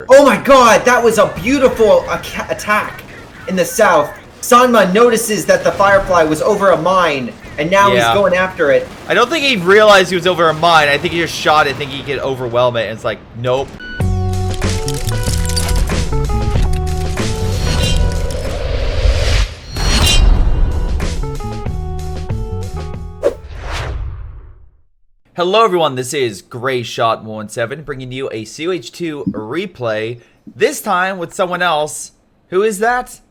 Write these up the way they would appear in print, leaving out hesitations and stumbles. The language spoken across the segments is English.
Oh my god, that was a beautiful attack in the south. Sanma notices that the Firefly was over a mine, and now he's going after it. I don't think he realized he was over a mine. I think he just shot it, thinking he could overwhelm it, and it's like, nope. Hello everyone, this is Greyshot17 bringing you a COH2 replay, this time with someone else. Who is that?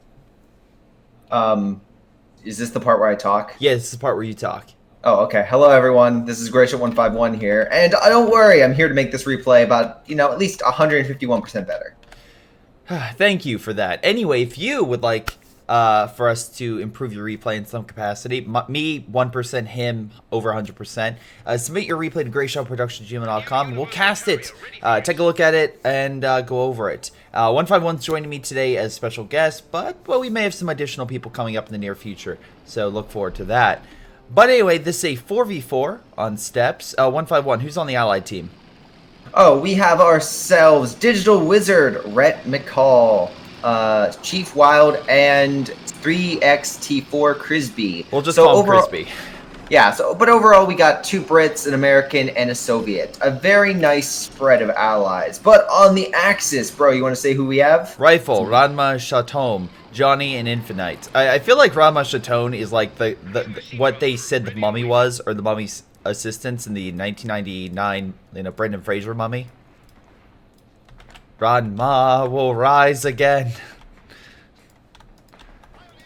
Is this the part where I talk? Yeah, this is the part where you talk. Oh, okay. Hello everyone, this is Greyshot151 here, and don't worry, I'm here to make this replay about, at least 151% better. Thank you for that. Anyway, if you would like for us to improve your replay in some capacity, me 1%, him over 100%, submit your replay to greyshotproductions@gmail.com and we'll cast it, take a look at it, and go over it. 151's joining me today as special guest, but we may have some additional people coming up in the near future, so look forward to that. But anyway, this is a 4v4 on steps. 151, who's on the allied team? Oh, we have ourselves Digital Wizard, Rhett McCall, Chief Wild, and 3XT4 Crisby. We'll just call him Crisby. Yeah, but overall we got 2 Brits, an American, and a Soviet. A very nice spread of allies. But on the Axis, bro, you want to say who we have? Rifle, Ranma Chateau, Johnny, and Infinite. I feel like Ranma Chateau is like the what they said the mummy was, or the mummy's assistants in the 1999 Brendan Fraser mummy. Ranma will rise again.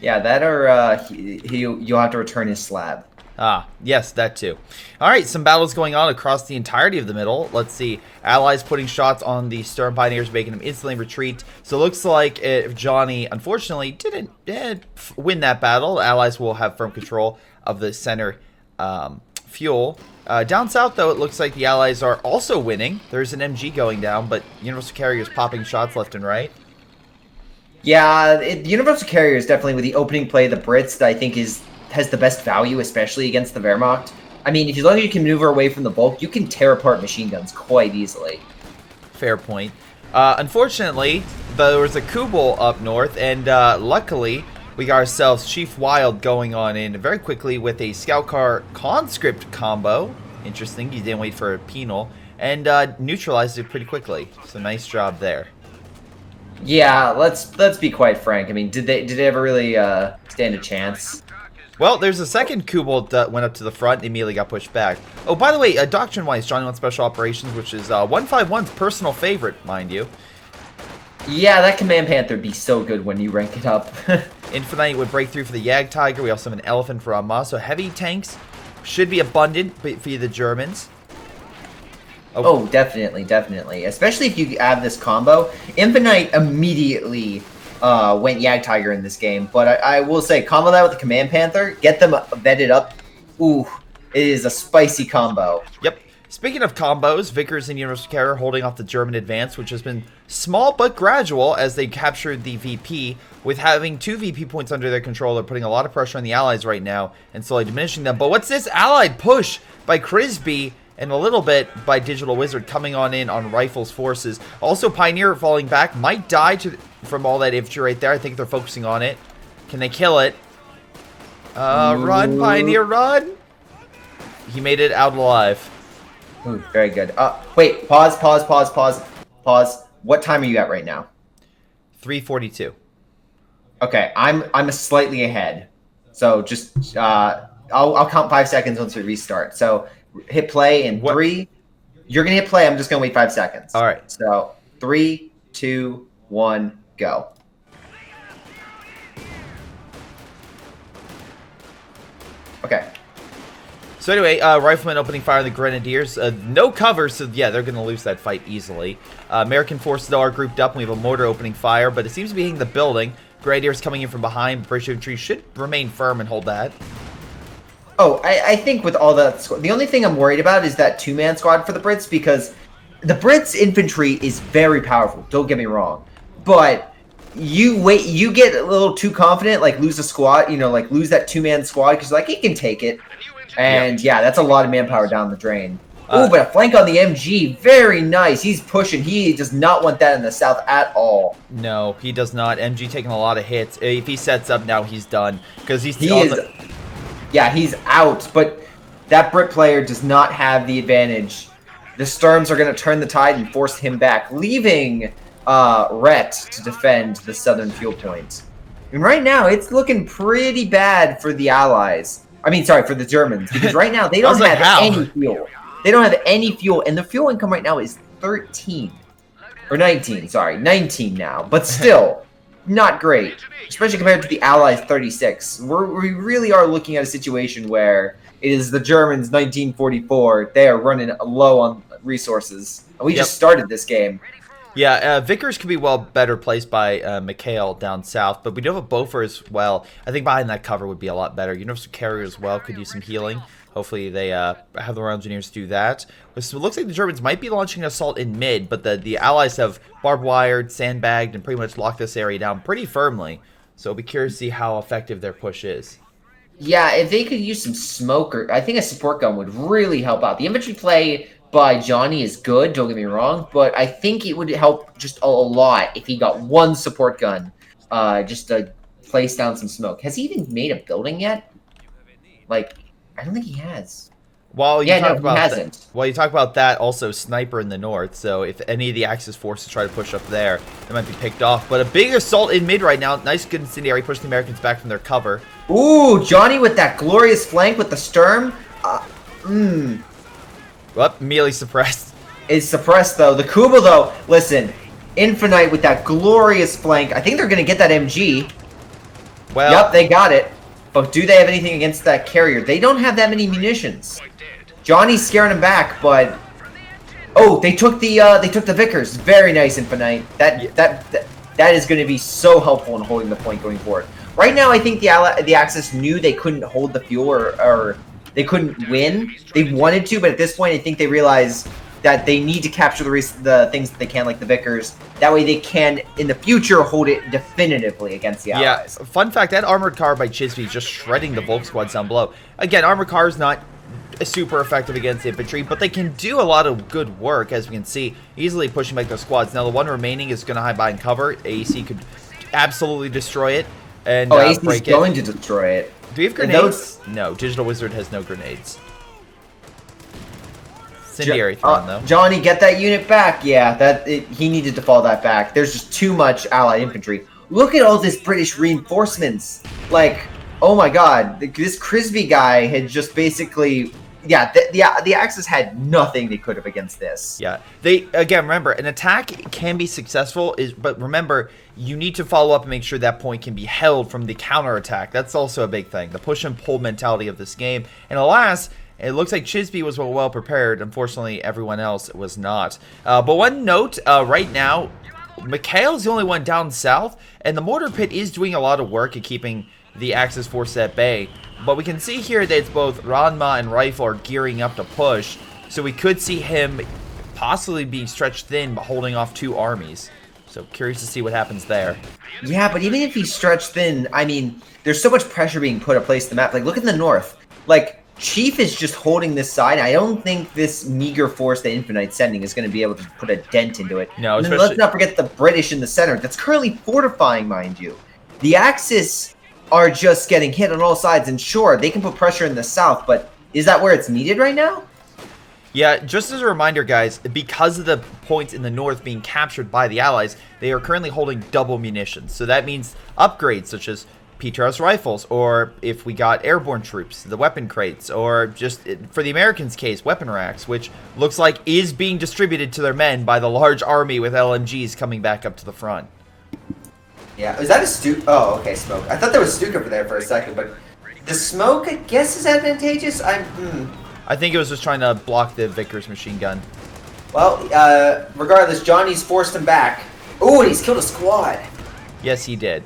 Yeah, that or you'll have to return his slab. Ah, yes, that too. Alright, some battles going on across the entirety of the middle. Let's see. Allies putting shots on the Stern Pioneers, making them instantly retreat. So it looks like if Johnny, unfortunately, didn't win that battle, Allies will have firm control of the center fuel. Down south, though, it looks like the Allies are also winning. There's an MG going down, but Universal Carrier's popping shots left and right. Yeah, the Universal Carrier is definitely, with the opening play of the Brits, that I think has the best value, especially against the Wehrmacht. I mean, as long as you can maneuver away from the bulk, you can tear apart machine guns quite easily. Fair point. Unfortunately, there was a Kubel up north, and luckily, we got ourselves Chief Wild going on in very quickly with a Scout Car Conscript combo. Interesting, he didn't wait for a penal, and neutralized it pretty quickly. So nice job there. Yeah, let's be quite frank. I mean, did they ever really stand a chance? Well, there's a second Kubel that went up to the front and immediately got pushed back. Oh, by the way, doctrine-wise, Johnny on Special Operations, which is 151's personal favorite, mind you. Yeah, that Command Panther would be so good when you rank it up. Infinite would break through for the Yag Tiger. We also have an Elephant for Amma, so heavy tanks should be abundant for the Germans. Oh, definitely, definitely. Especially if you add this combo. Infinite immediately went Yag Tiger in this game, but I will say, combo that with the Command Panther, get them vetted up. Ooh, it is a spicy combo. Yep. Speaking of combos, Vickers and Universal Carrier holding off the German advance, which has been small but gradual as they captured the VP. With having 2 VP points under their control, they're putting a lot of pressure on the Allies right now and slowly diminishing them. But what's this Allied push by Crisby and a little bit by Digital Wizard coming on in on Rifle's forces? Also, Pioneer falling back, might die from all that infantry right there. I think they're focusing on it. Can they kill it? Run, Pioneer, run! He made it out alive. Ooh, very good. Wait, pause. What time are you at right now? 3:42. Okay, I'm slightly ahead. So just I'll count 5 seconds once we restart. So hit play in 3. You're gonna hit play. I'm just gonna wait 5 seconds. All right. So 3, 2, 1, go. Okay. So anyway, Riflemen opening fire on the Grenadiers. No cover, so yeah, they're going to lose that fight easily. American forces are grouped up, and we have a mortar opening fire, but it seems to be hitting the building. Grenadiers coming in from behind. British infantry should remain firm and hold that. Oh, I think with all that, the only thing I'm worried about is that 2-man squad for the Brits, because the Brits infantry is very powerful, don't get me wrong. But you get a little too confident, like lose a squad, like lose that 2-man squad, because like, he can take it. And yeah, that's a lot of manpower down the drain. Oh, but a flank on the MG. Very nice. He's pushing. He does not want that in the south at all. No, he does not. MG taking a lot of hits. If he sets up now, he's done. Because yeah, he's out. But that Brit player does not have the advantage. The Sturms are going to turn the tide and force him back, leaving Rhett to defend the southern fuel point. And right now, it's looking pretty bad for the Allies. I mean, sorry, for the Germans. Because right now, they don't have any fuel. They don't have any fuel, and the fuel income right now is 13. Or 19, sorry. 19 now. But still, not great. Especially compared to the Allies' 36. We really are looking at a situation where it is the Germans' 1944. They are running low on resources. And we just started this game. Yeah, Vickers could be better placed by Mikhail down south, but we do have a Bofer as well. I think behind that cover would be a lot better. Universal Carrier as well could use some healing. Hopefully they have the Royal Engineers do that. So it looks like the Germans might be launching an assault in mid, but the Allies have barbed wired, sandbagged, and pretty much locked this area down pretty firmly. So I'll be curious to see how effective their push is. Yeah, if they could use some smoke, I think a support gun would really help out. The infantry play by Johnny is good, don't get me wrong, but I think it would help just a lot if he got one support gun just to place down some smoke. Has he even made a building yet? Like, I don't think he has. While you talk about he hasn't. While you talk about that, also Sniper in the north, so if any of the Axis forces try to push up there, they might be picked off. But a big assault in mid right now. Nice, good incendiary, push the Americans back from their cover. Ooh, Johnny with that glorious flank with the Sturm. Well, melee suppressed. It's suppressed, though. The Kuba, though, listen, Infinite with that glorious flank. I think they're going to get that MG. Well, yep, they got it. But do they have anything against that carrier? They don't have that many munitions. Johnny's scaring them back, but... Oh, they took the Vickers. Very nice, Infinite. That is going to be so helpful in holding the point going forward. Right now, I think the Axis knew they couldn't hold the fuel or they couldn't win. They wanted to, but at this point, I think they realize that they need to capture the things that they can, like the Vickers. That way they can, in the future, hold it definitively against the Allies. Yeah, fun fact, that armored car by Chisby is just shredding the Volk squads down below. Again, armored car is not super effective against infantry, but they can do a lot of good work, as we can see, easily pushing back those squads. Now, the one remaining is going to hide behind cover. AEC could absolutely destroy it and break it. AEC is going to destroy it. Do we have grenades? No, Digital Wizard has no grenades. Incendiary thrown, though. Johnny, get that unit back. Yeah, he needed to fall that back. There's just too much Allied infantry. Look at all this British reinforcements. Like, oh my god, this Crisby guy had just basically... Yeah, the Axis had nothing they could have against this. Yeah, again, remember, an attack can be successful, but remember, you need to follow up and make sure that point can be held from the counterattack. That's also a big thing, the push and pull mentality of this game. And alas, it looks like Chisby was well prepared. Unfortunately, everyone else was not. But one note, right now, Mikhail's the only one down south, and the mortar pit is doing a lot of work at keeping the Axis force at bay. But we can see here that it's both Ranma and Rifle are gearing up to push, so we could see him possibly being stretched thin but holding off two armies. So curious to see what happens there. Yeah, but even if he's stretched thin, I mean, there's so much pressure being put in place the map. Like, look at the north. Like, Chief is just holding this side. I don't think this meager force that Infinite's sending is going to be able to put a dent into it. No, and then let's not forget the British in the center. That's currently fortifying, mind you. The Axis are just getting hit on all sides, and sure, they can put pressure in the south, but is that where it's needed right now? Yeah, just as a reminder, guys, because of the points in the north being captured by the Allies, they are currently holding double munitions. So that means upgrades such as PTRS rifles, or if we got airborne troops, the weapon crates, or just, for the Americans' case, weapon racks, which looks like is being distributed to their men by the large army with LMGs coming back up to the front. Yeah, is that a Stuka? Oh, okay, smoke. I thought there was Stuka over there for a second, but the smoke, I guess, is advantageous? I think it was just trying to block the Vickers machine gun. Well, regardless, Johnny's forced him back. Ooh, he's killed a squad. Yes, he did.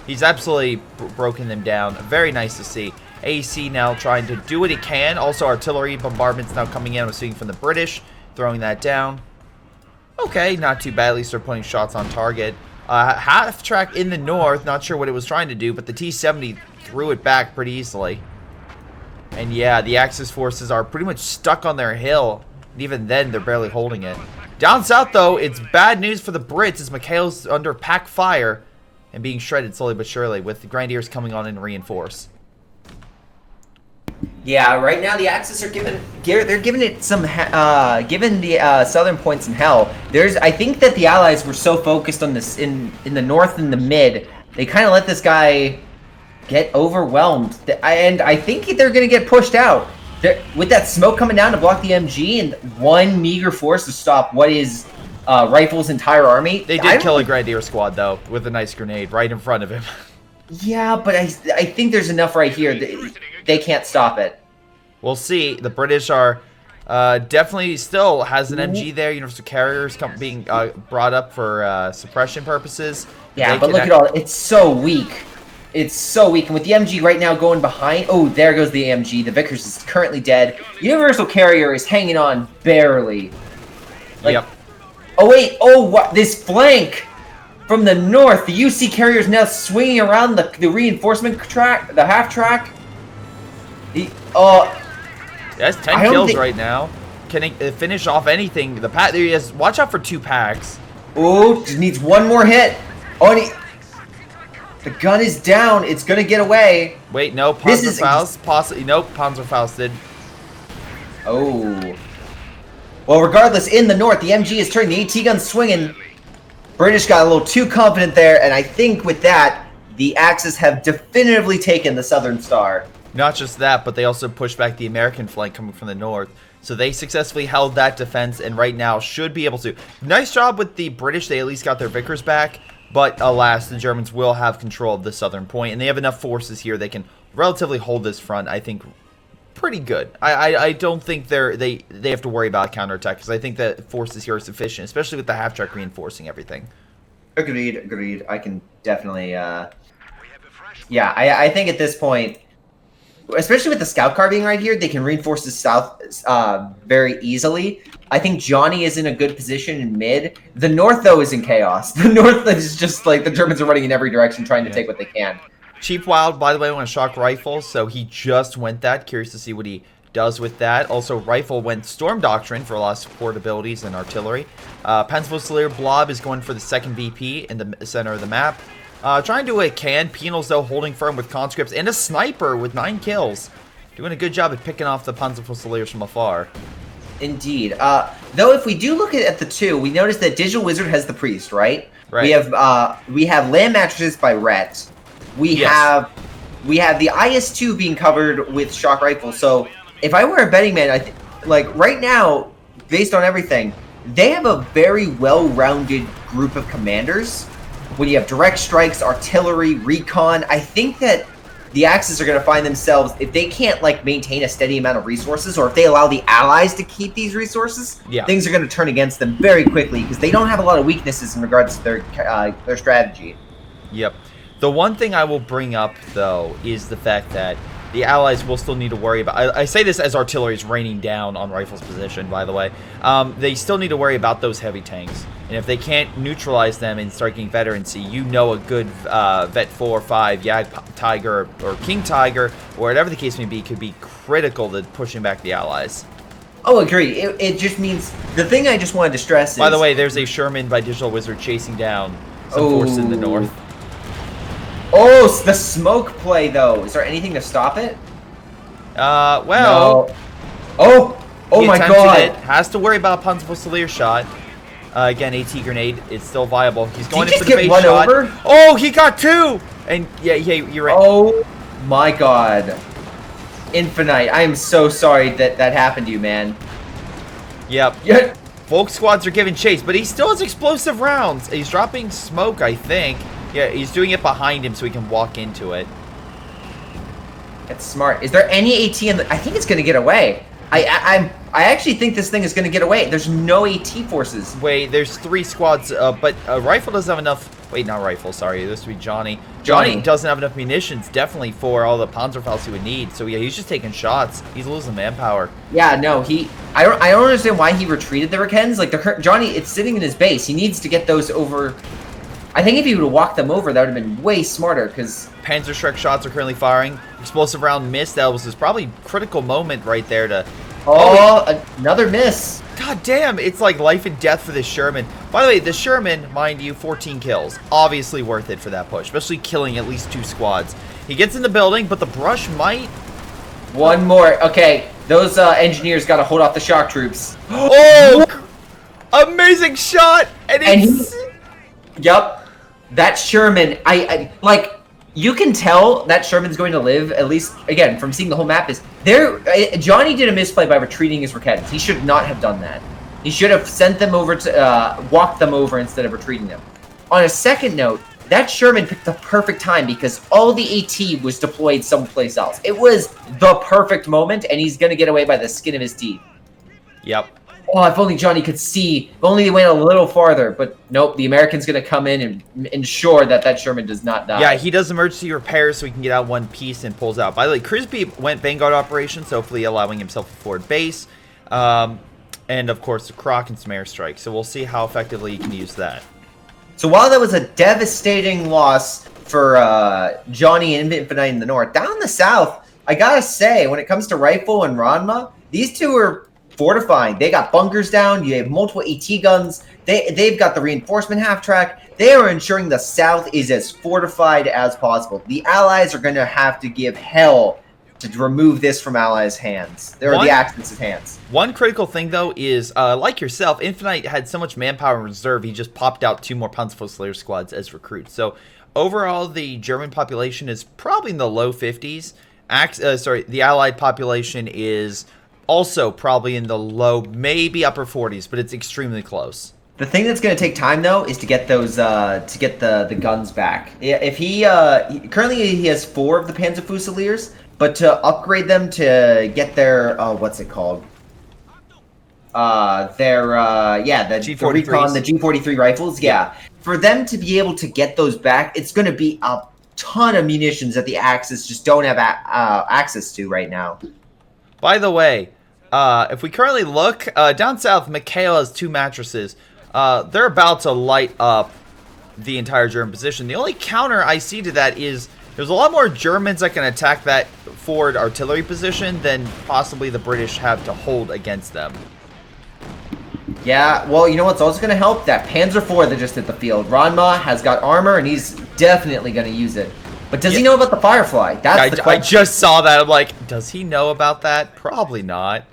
He's absolutely broken them down. Very nice to see. AEC now trying to do what he can. Also, artillery bombardments now coming in. I'm seeing from the British, throwing that down. Okay, not too bad. At least they're putting shots on target. Half track in the north, not sure what it was trying to do, but the T-70 threw it back pretty easily. And yeah, the Axis forces are pretty much stuck on their hill. And even then, they're barely holding it. Down south, though, it's bad news for the Brits as Mikhail's under pack fire and being shredded slowly but surely with the Grenadiers coming on in reinforce. Yeah, right now the Axis are they're giving it some giving the southern point some hell. I think that the Allies were so focused on this in the north and the mid, they kind of let this guy get overwhelmed, and I think they're going to get pushed out. With that smoke coming down to block the MG and one meager force to stop what is Rifle's entire army. They did kill a Grenadier squad, though, with a nice grenade right in front of him. Yeah, but I think there's enough right here. They can't stop it. We'll see. The British are definitely still has an MG there. Universal Carriers being brought up for suppression purposes. Yeah, but look at all. It's so weak. It's so weak. And with the MG right now going behind. Oh, there goes the MG. The Vickers is currently dead. Universal Carrier is hanging on barely. Yep. Oh, wait. Oh, what? This flank from the north. The UC Carrier is now swinging around the reinforcement track, the half track. That's 10 kills right now. Can he finish off anything? The pack there he is. Watch out for 2 packs. Oh, just needs one more hit. Oh, and the gun is down. It's gonna get away. Wait, no, Panzerfaust. Possibly, nope, Panzerfaust did. Oh. Well, regardless, in the north, the MG is turning the AT gun swinging. British got a little too confident there, and I think with that, the Axis have definitively taken the Southern Star. Not just that, but they also pushed back the American flank coming from the north. So they successfully held that defense, and right now should be able to. Nice job with the British. They at least got their Vickers back. But alas, the Germans will have control of the southern point, and they have enough forces here they can relatively hold this front, I think, pretty good. I don't think they have to worry about counterattack, because I think the forces here are sufficient, especially with the half-track reinforcing everything. Agreed. I can definitely, yeah, I think at this point, especially with the scout car being right here, they can reinforce the south very easily. I think Johnny is in a good position in mid. The north, though, is in chaos. The north is just like the Germans are running in every direction trying to take what they can. Chief Wild, by the way, went shock rifle, so he just went that. Curious to see what he does with that. Also, Rifle went Storm Doctrine for a lot of support abilities and artillery. Panzerfusilier Blob is going for the second VP in the center of the map. Trying to do what it can. Penals, though, holding firm with conscripts and a sniper with 9 kills. Doing a good job at picking off the Panzerfusiliers from afar. Indeed. Though, if we do look at the two, we notice that Digital Wizard has the Priest, right? Right. We have Land Mattresses by Rhett. We have the IS-2 being covered with shock rifle. So, if I were a betting man, like right now, based on everything, they have a very well-rounded group of commanders. When you have direct strikes, artillery, recon, I think that the Axis are going to find themselves, if they can't like maintain a steady amount of resources, or if they allow the Allies to keep these resources, things are going to turn against them very quickly because they don't have a lot of weaknesses in regards to their strategy. Yep. The one thing I will bring up, though, is the fact that the Allies will still need to worry about... I say this as artillery is raining down on Rifle's position, by the way. They still need to worry about those heavy tanks. And if they can't neutralize them and start getting veterancy, you know a good Vet 4 or 5, Jag Tiger or King Tiger, or whatever the case may be, could be critical to pushing back the Allies. Oh, agreed. It just means... The thing I just wanted to stress is... By the way, there's a Sherman by Digital Wizard chasing down some force in the north. Oh, the smoke play, though. Is there anything to stop it? Well... No. Oh my god! It. Has to worry about Panzerfusilier shot. Again, AT grenade. It's still viable. He's going in for the base shot. Over? Oh, he got 2! And yeah, you're right. Oh my god. Infinite. I am so sorry that happened to you, man. Yep. Yeah. Volk squads are giving chase, but he still has explosive rounds. He's dropping smoke, I think. Yeah, he's doing it behind him so he can walk into it. That's smart. Is there any AT in the... I think it's going to get away. I actually think this thing is going to get away. There's no AT forces. Wait, there's 3 squads, but Rifle doesn't have enough... Wait, not Rifle, sorry. This would be Johnny. Johnny doesn't have enough munitions, definitely, for all the Panzerfaust he would need. So, yeah, he's just taking shots. He's losing manpower. Yeah, no, I don't understand why he retreated the Rikens. Like, Johnny, it's sitting in his base. He needs to get those over... I think if he would have walked them over, that would have been way smarter, because... PyroShark shots are currently firing. Explosive round missed. That was his probably critical moment right there to... Oh, another miss. God damn, it's like life and death for this Sherman. By the way, the Sherman, mind you, 14 kills. Obviously worth it for that push, especially killing at least 2 squads. He gets in the building, but the brush might... One more. Okay, those engineers got to hold off the shock troops. Oh! Amazing shot! And it's... Yep. That Sherman, I like, you can tell that Sherman's going to live, at least, again, from seeing the whole map, is there. Johnny did a misplay by retreating his Rickettans. He should not have done that. He should have sent them over to, walked them over instead of retreating them. On a second note, that Sherman picked the perfect time because all the AT was deployed someplace else. It was the perfect moment, and he's going to get away by the skin of his teeth. Yep. Oh, if only Johnny could see. If only they went a little farther. But nope, the American's going to come in and ensure that that Sherman does not die. Yeah, he does emergency repairs so he can get out one piece and pulls out. By the way, Crisby went Vanguard operations, hopefully allowing himself a forward base. And, of course, the Croc and some airstrikes. So we'll see how effectively he can use that. So while that was a devastating loss for Johnny and Infinite in the north, down the south, I got to say, when it comes to Rifle and Ranma, these two are fortifying. They got bunkers down. You have multiple AT guns. They've got the reinforcement half track. They are ensuring the south is as fortified as possible. The allies are going to have to give hell to remove this from allies' hands. Or the Axis' hands. One critical thing, though, is, like yourself, Infinite had so much manpower in reserve, he just popped out 2 more Panzerfaust Slayer squads as recruits. So, overall, the German population is probably in the low 50s. The Allied population is... also probably in the low, maybe upper 40s, but it's extremely close. The thing that's going to take time, though, is to get those, to get the guns back. If he, currently he has 4 of the Panzerfusiliers, but to upgrade them to get their, what's it called? The Recon, the G43 rifles, yeah. For them to be able to get those back, it's going to be a ton of munitions that the Axis just don't have access to right now. By the way, if we currently look, down south, Mikhail has 2 mattresses. They're about to light up the entire German position. The only counter I see to that is there's a lot more Germans that can attack that forward artillery position than possibly the British have to hold against them. Yeah, well, you know what's also going to help? That Panzer IV that just hit the field. Ranma has got armor, and he's definitely going to use it. But does he know about the Firefly? That's the question. I just saw that. I'm like, does he know about that? Probably not.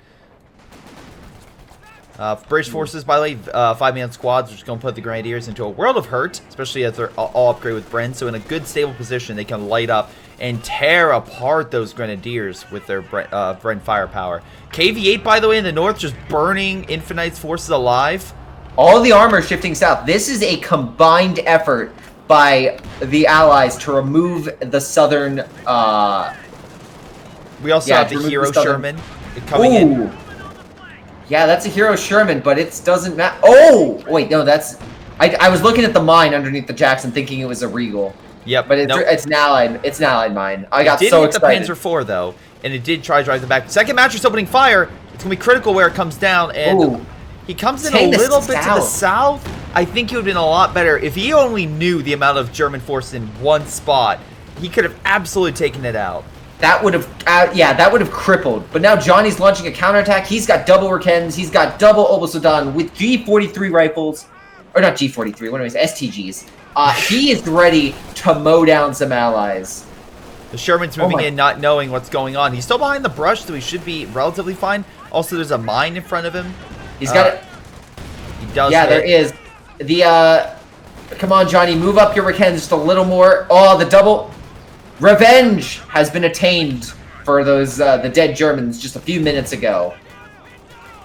British forces, by the way, 5-man squads are just going to put the Grenadiers into a world of hurt, especially as they're all upgraded with Bren. So in a good, stable position, they can light up and tear apart those Grenadiers with their Bren firepower. KV-8, by the way, in the north, just burning Infinite's forces alive. All the armor shifting south. This is a combined effort by the Allies to remove the southern... we also have the Hero Sherman coming in. Yeah, that's a Hero Sherman, but it doesn't matter. Oh! Wait, no, that's... I was looking at the mine underneath the Jackson thinking it was a Regal. Yep. But it's an allied mine. I got so excited. It did hit the Panzer IV, though, and it did try to drive them back. Second mattress opening fire. It's going to be critical where it comes down, and he comes in a little bit to the south. I think it would have been a lot better if he only knew the amount of German force in one spot. He could have absolutely taken it out. That would have, that would have crippled. But now Johnny's launching a counterattack. He's got double Rikens. He's got double Obosudan with G43 rifles. Or not G43, what am I saying? STGs. He is ready to mow down some allies. The Sherman's moving in, not knowing what's going on. He's still behind the brush, so he should be relatively fine. Also, there's a mine in front of him. He's got it. He does. Yeah, there is. Come on, Johnny, move up your Rikens just a little more. Oh, the double... Revenge has been attained for those the dead Germans just a few minutes ago.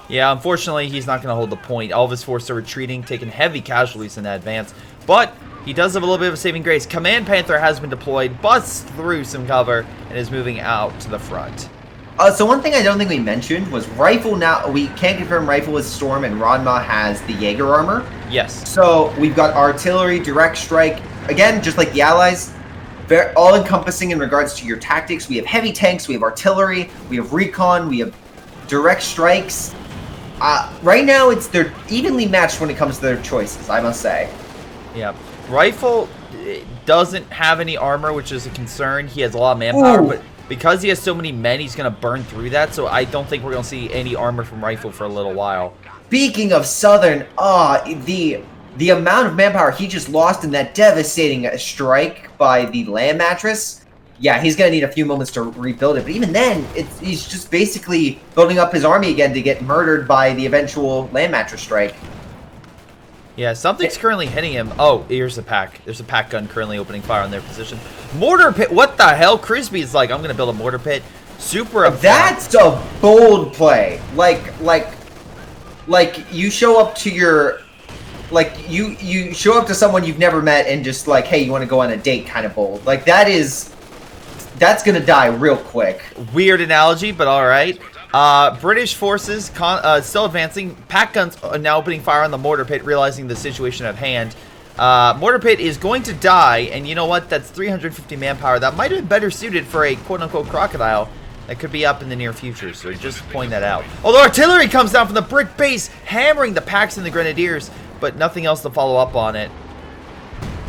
Yeah, unfortunately, he's not going to hold the point. All of his forces are retreating, taking heavy casualties in that advance. But he does have a little bit of a saving grace. Command Panther has been deployed, busts through some cover, and is moving out to the front. So one thing I don't think we mentioned was Rifle now. We can't confirm Rifle is Storm, and Ranma has the Jaeger armor. Yes. So we've got artillery, direct strike. Again, just like the Allies. Very all-encompassing in regards to your tactics. We have heavy tanks, we have artillery, we have recon, we have direct strikes. Right now, they're evenly matched when it comes to their choices, I must say. Yeah. Rifle doesn't have any armor, which is a concern. He has a lot of manpower, but because he has so many men, he's going to burn through that. So I don't think we're going to see any armor from Rifle for a little while. Speaking of Southern, the amount of manpower he just lost in that devastating strike by the land mattress, yeah, he's going to need a few moments to rebuild it. But even then, he's just basically building up his army again to get murdered by the eventual land mattress strike. Yeah, something's currently hitting him. Oh, here's a pack. There's a pack gun currently opening fire on their position. Mortar pit. What the hell? Crispy's like, I'm going to build a mortar pit. Super. That's a bold play. Like you show up to your, you show up to someone you've never met and just like, hey, you want to go on a date, kind of bold. Like that's going to die real quick. Weird analogy, but all right. British forces still advancing. Pack guns are now opening fire on the mortar pit, realizing the situation at hand. Mortar pit is going to die, and you know what? That's 350 manpower. That might have been better suited for a quote-unquote crocodile that could be up in the near future, so just point that out. Although artillery comes down from the brick base, hammering the packs and the grenadiers, but nothing else to follow up on it.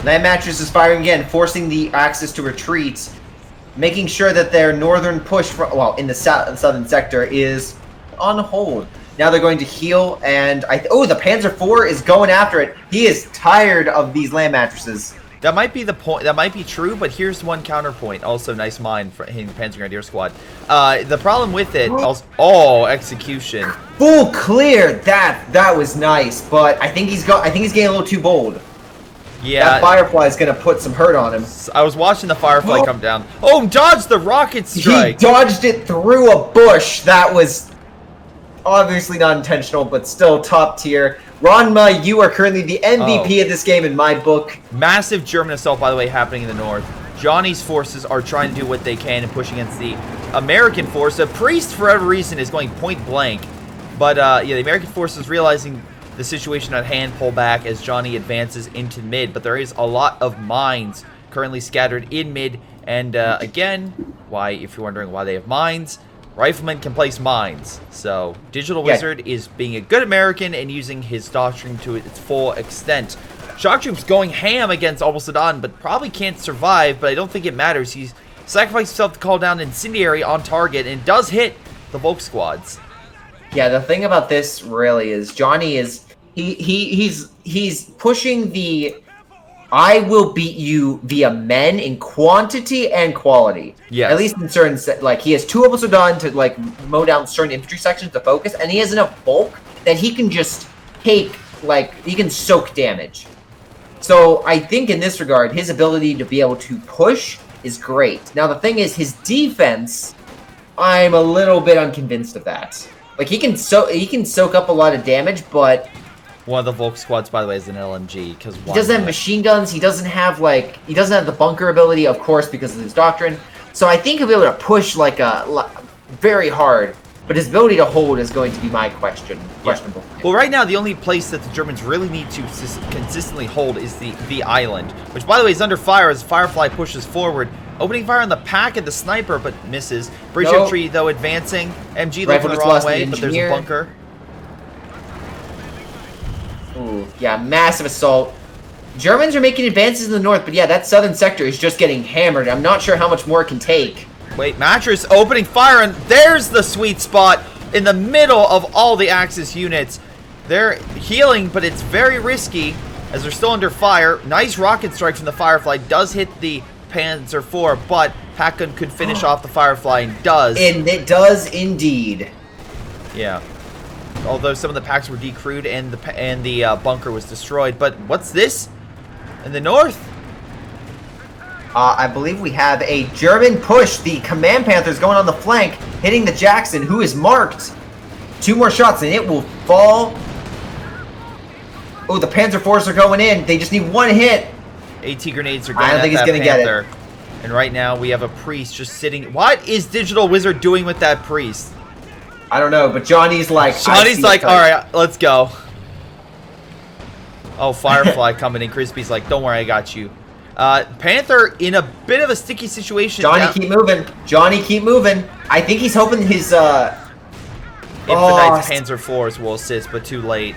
Land mattress is firing again, forcing the Axis to retreat, making sure that their northern push, in the southern sector, is on hold. Now they're going to heal, and the Panzer IV is going after it. He is tired of these land mattresses. That might be the point. That might be true, but here's one counterpoint. Also, nice mine for hitting the Panzer Grenadier squad. The problem with it, execution. Full clear. That was nice, but I think he's getting a little too bold. Yeah, that Firefly is going to put some hurt on him. I was watching the Firefly come down. Oh, dodged the rocket strike. He dodged it through a bush. That was obviously not intentional, but still top tier. Ranma, you are currently the MVP of this game in my book. Massive German assault, by the way, happening in the north. Johnny's forces are trying to do what they can and push against the American force. A priest, for whatever reason, is going point blank. But, yeah, the American forces realizing the situation at hand pull back as Johnny advances into mid, but there is a lot of mines currently scattered in mid, and again, if you're wondering why they have mines, riflemen can place mines. So Digital Wizard is being a good American and using his doctrine to its full extent. Shock Troops going ham against Al-Sadan, but probably can't survive, but I don't think it matters. He's sacrificed himself to call down Incendiary on target and does hit the Volk squads. Yeah, the thing about this really is Johnny is he's pushing the I will beat you via men in quantity and quality. Yeah. At least in certain he has two almost done to mow down certain infantry sections to focus, and he has enough bulk that he can just take he can soak damage. So I think in this regard, his ability to be able to push is great. Now the thing is, his defense, I'm a little bit unconvinced of that. He can soak up a lot of damage, but one of the Volk squads, by the way, is an LMG because he doesn't have machine guns. He doesn't have the bunker ability, of course, because of his doctrine. So I think he'll be able to push very hard. But his ability to hold is going to be my questionable. Yeah. Well, right now the only place that the Germans really need to consistently hold is the island, which, by the way, is under fire as Firefly pushes forward, opening fire on the pack and the sniper, but misses. Bridge entry though advancing. MG looking the wrong way, but there's a bunker. Ooh, yeah, massive assault. Germans are making advances in the north, but yeah, that southern sector is just getting hammered. I'm not sure how much more it can take. Wait, Mattress opening fire, and there's the sweet spot in the middle of all the Axis units. They're healing, but it's very risky as they're still under fire. Nice rocket strike from the Firefly. Does hit the Panzer IV, but Pack Gun could finish off the Firefly, and does. And it does indeed. Yeah. Although some of the packs were decrewed and the bunker was destroyed. But what's this? In the north? I believe we have a German push. The Command Panthers going on the flank, hitting the Jackson, who is marked. 2 more shots, and it will fall. Oh, the Panzer IVs are going in. They just need 1 hit. AT grenades are going I don't think he's going to get it. And right now, we have a priest just sitting. What is Digital Wizard doing with that priest? I don't know, but Johnny's like, all right, let's go. Oh, Firefly coming in. Crispy's like, don't worry, I got you. Panther in a bit of a sticky situation. Johnny, keep moving. Johnny, keep moving. I think he's hoping his Infinite's Panzer IVs will assist, but too late.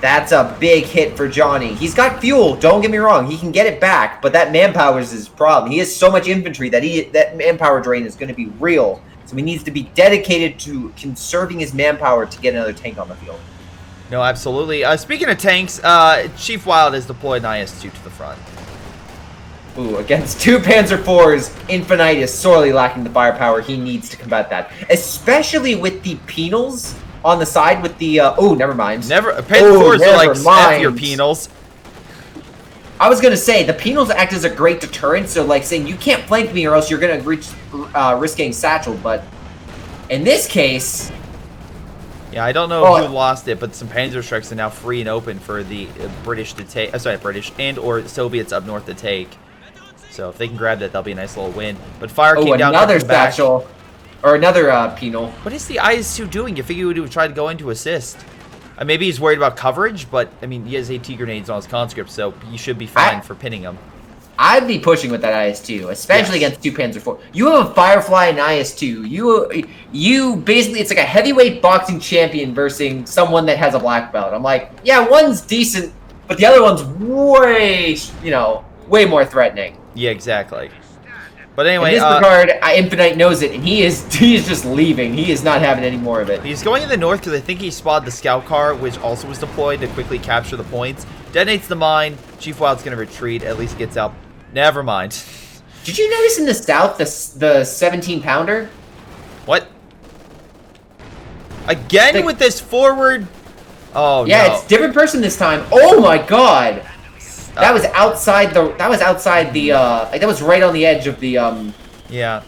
That's a big hit for Johnny. He's got fuel. Don't get me wrong. He can get it back, but that manpower is his problem. He has so much infantry that manpower drain is going to be real. So he needs to be dedicated to conserving his manpower to get another tank on the field. No, absolutely. Speaking of tanks, Chief Wild has deployed an IS-2 to the front. Ooh, against 2 Panzer IVs, Infinite is sorely lacking the firepower. He needs to combat that, especially with the penals on the side with the. Oh, never mind. Panzer IVs are like F your penals. I was gonna say the penals act as a great deterrent, so like saying you can't flank me or else you're gonna risk getting satcheled. But in this case, yeah, I don't know who lost it, but some PanzerShreks are now free and open for the British to take. Sorry, British and or Soviets up north to take. So if they can grab that, that'll be a nice little win. But fire came down. Another satchel, or another penal. What is the IS-2 doing? You figure he would try to go in to assist. Maybe he's worried about coverage, but I mean he has AT grenades on his conscript, so he should be fine for pinning him. I'd be pushing with that IS-2, especially against 2 Panzer IV. You have a Firefly and IS-2. You basically, it's like a heavyweight boxing champion versus someone that has a black belt. I'm like, yeah, one's decent, but the other one's way more threatening. Yeah, exactly. But anyway, in this regard, Infinite knows it, and he is just leaving. He is not having any more of it. He's going in the north because I think he spotted the scout car, which also was deployed to quickly capture the points. Detonates the mine. Chief Wild's going to retreat. At least gets out. Never mind. Did you notice in the south the 17-pounder? What? Again with this forward? Oh yeah, no. It's a different person this time. Oh my god. That was outside the. That was right on the edge of the. Yeah,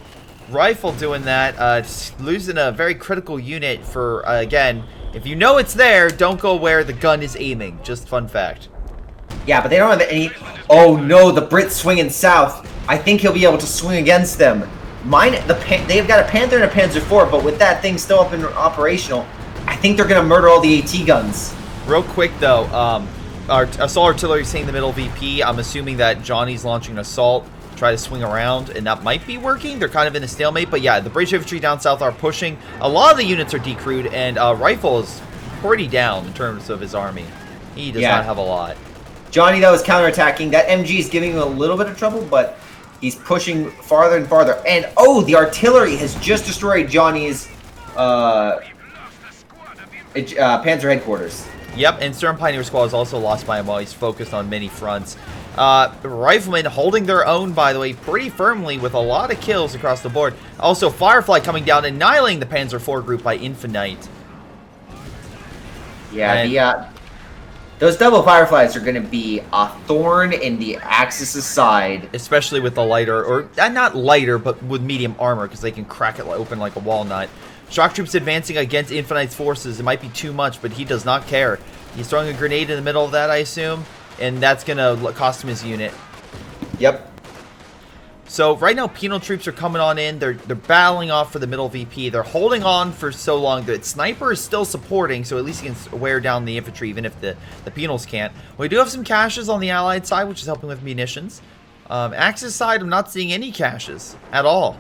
Rifle doing that. Losing a very critical unit for again. If you know it's there, don't go where the gun is aiming. Just fun fact. Yeah, but they don't have any. Oh no, the Brits swinging south. I think he'll be able to swing against them. They've got a Panther and a Panzer IV, but with that thing still up and operational, I think they're gonna murder all the AT guns. Real quick though, our assault artillery is staying the middle VP. I'm assuming that Johnny's launching an assault, try to swing around, and that might be working. They're kind of in a stalemate, but yeah, the British infantry down south are pushing. A lot of the units are decrewed, and Rifle is pretty down in terms of his army. He does not have a lot. Johnny, though, is counterattacking. That MG is giving him a little bit of trouble, but he's pushing farther and farther. And, oh, the artillery has just destroyed Johnny's Panzer headquarters. Yep, and Stern Pioneer Squad is also lost by him while he's focused on many fronts. Riflemen holding their own, by the way, pretty firmly with a lot of kills across the board. Also, Firefly coming down, annihilating the Panzer IV group by Infinite. Yeah, those double Fireflies are going to be a thorn in the Axis' side. Especially with the lighter, or not lighter, but with medium armor, because they can crack it open like a walnut. Shock troops advancing against Infinite's forces. It might be too much, but he does not care. He's throwing a grenade in the middle of that, I assume, and that's going to cost him his unit. Yep. So right now, penal troops are coming on in. They're battling off for the middle VP. They're holding on for so long that Sniper is still supporting, so at least he can wear down the infantry, even if the penals can't. We do have some caches on the Allied side, which is helping with munitions. Axis side, I'm not seeing any caches at all.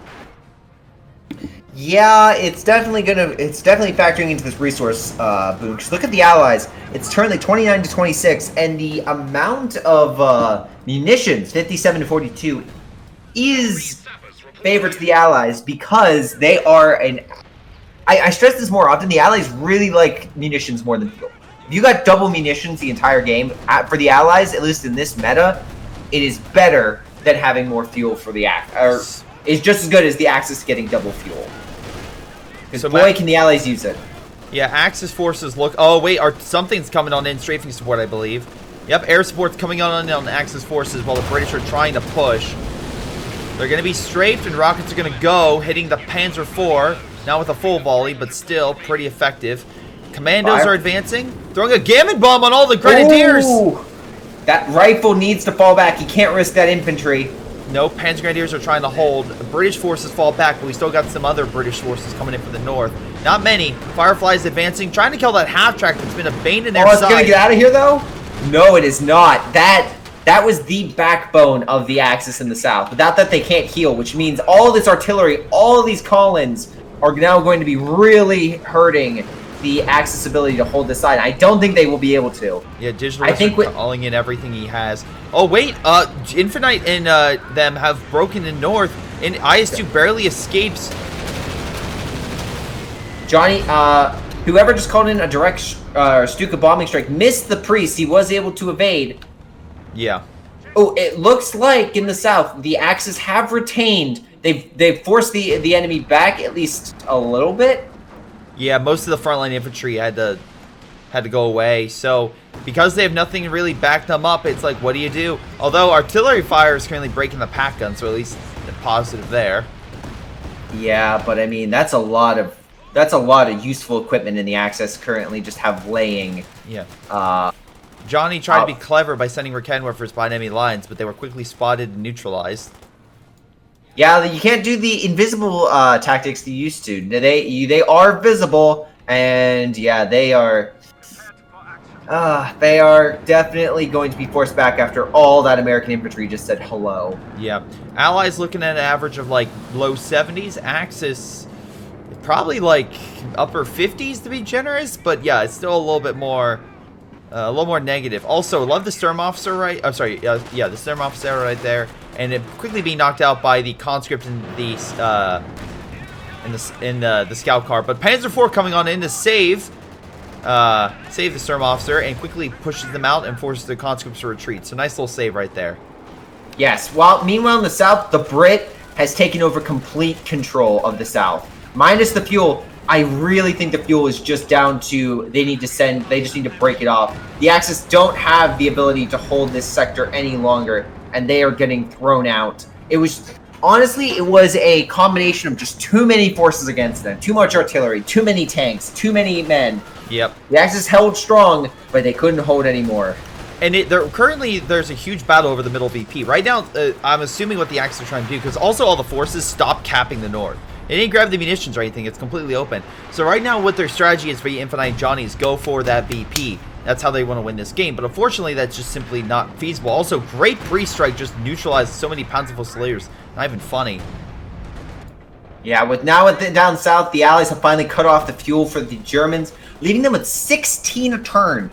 Yeah, it's definitely factoring into this resource boom. Just look at the Allies. It's currently 29 to 26, and the amount of munitions, 57 to 42, is favored to the Allies because they are I stress this more often. The Allies really like munitions more than fuel. If you got double munitions the entire game for the Allies, at least in this meta, it is better than having more fuel for the Axis. It's just as good as the Axis getting double fuel. Because boy, can the Allies use it. Yeah, Axis forces look... Oh, wait, something's coming on in. Strafing support, I believe. Yep, air support's coming on Axis forces while the British are trying to push. They're going to be strafed, and rockets are going to go, hitting the Panzer IV. Not with a full volley, but still pretty effective. Commandos are advancing. Throwing a gammon bomb on all the grenadiers. Ooh, that rifle needs to fall back. You can't risk that infantry. No, Panzer Grenadiers are trying to hold. British forces fall back, but we still got some other British forces coming in from the north. Not many. Fireflies advancing, trying to kill that half-track that's been a bane in their side. Oh, it's going to get out of here, though? No, it is not. That was the backbone of the Axis in the south. Without that, they can't heal, which means all this artillery, all of these Collins are now going to be really hurting the Axis ability to hold this side. I don't think they will be able to. Yeah, Digital Wizard calling in everything he has. Oh, wait. Infinite and them have broken in north, and IS-2 barely escapes. Johnny, whoever just called in a direct Stuka bombing strike missed the priest. He was able to evade. Yeah. Oh, it looks like in the south the Axis have retained. They've forced the enemy back at least a little bit. Yeah, most of the frontline infantry had to go away. So because they have nothing to really back them up, it's like, what do you do? Although artillery fire is currently breaking the pack gun, so at least positive there. Yeah, but I mean that's a lot of useful equipment in the Axis currently just have laying. Yeah. Johnny tried to be clever by sending Rakenwerfers behind enemy lines, but they were quickly spotted and neutralized. Yeah, you can't do the invisible tactics you used to. They are visible, and yeah, they are definitely going to be forced back after all that American infantry just said hello. Yeah. Allies looking at an average of like low 70s. Axis probably like upper 50s to be generous, but yeah, it's still a little bit more... a little more negative. Also, love the Sturmofficer right... I'm sorry, yeah, the Sturmofficer right there. And it quickly being knocked out by the conscript in the scout car. But Panzer IV coming on in to save the Sturmofficer and quickly pushes them out and forces the conscripts to retreat. So nice little save right there. Yes. Meanwhile in the south, the Brit has taken over complete control of the south. Minus the fuel. I really think the fuel is just down to they just need to break it off. The Axis don't have the ability to hold this sector any longer, and they are getting thrown out. It was a combination of just too many forces against them. Too much artillery, too many tanks, too many men. Yep. The Axis held strong, but they couldn't hold anymore. And currently there's a huge battle over the middle VP. Right now, I'm assuming what the Axis are trying to do, because also all the forces stopped capping the north. They didn't grab the munitions or anything. It's completely open. So right now what their strategy is for Infinite and Johnny is go for that VP. That's how they want to win this game. But unfortunately, that's just simply not feasible. Also, great pre-strike just neutralized so many Panzerfusiliers. Not even funny. Yeah, down south, the Allies have finally cut off the fuel for the Germans, leaving them with 16 a turn.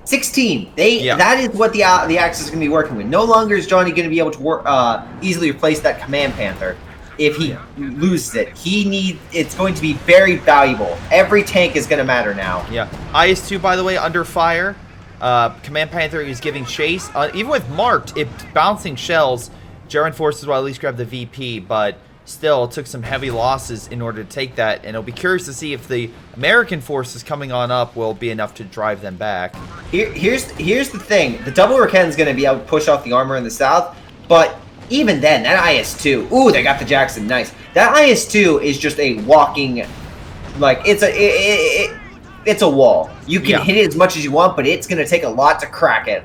16. That is what the Axis is going to be working with. No longer is Johnny going to be able to easily replace that Command Panther. If he loses it, it's going to be very valuable. Every tank is going to matter now. Yeah. IS-2, by the way, under fire. Command Panther is giving chase. Even with marked, it's bouncing shells. German forces will at least grab the VP, but still, it took some heavy losses in order to take that. And it'll be curious to see if the American forces coming on up will be enough to drive them back. Here's the thing. The double Raken is going to be able to push off the armor in the south, but even then, that IS-2, ooh, they got the Jackson, nice. That IS-2 is just a walking, like, it's a wall. You can hit it as much as you want, but it's going to take a lot to crack it.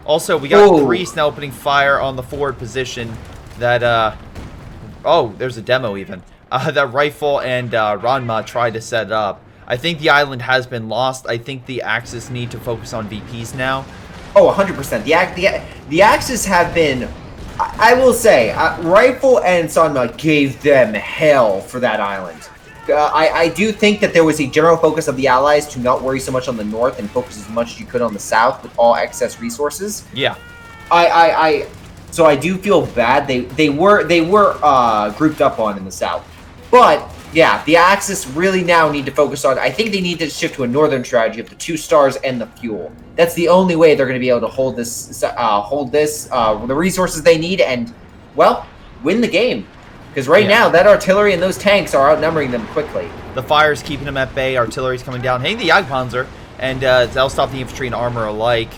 Also, we got Greece now opening fire on the forward position that, oh, there's a demo even. That Rifle and Ranma tried to set up. I think the island has been lost. I think the Axis need to focus on VPs now. Oh, 100%. The Axis have been... I will say, Rifle and Sanma gave them hell for that island. I do think that there was a general focus of the Allies to not worry so much on the north and focus as much as you could on the south with all excess resources. Yeah. So I do feel bad. They were grouped up on in the south. But yeah, the Axis really now need to focus on. I think they need to shift to a northern strategy of the 2 stars and the fuel. That's the only way they're going to be able to hold the resources they need and, well, win the game. Because right now, that artillery and those tanks are outnumbering them quickly. The fire's keeping them at bay. Artillery's coming down, hitting the Jagdpanzer, and that'll stop the infantry and armor alike.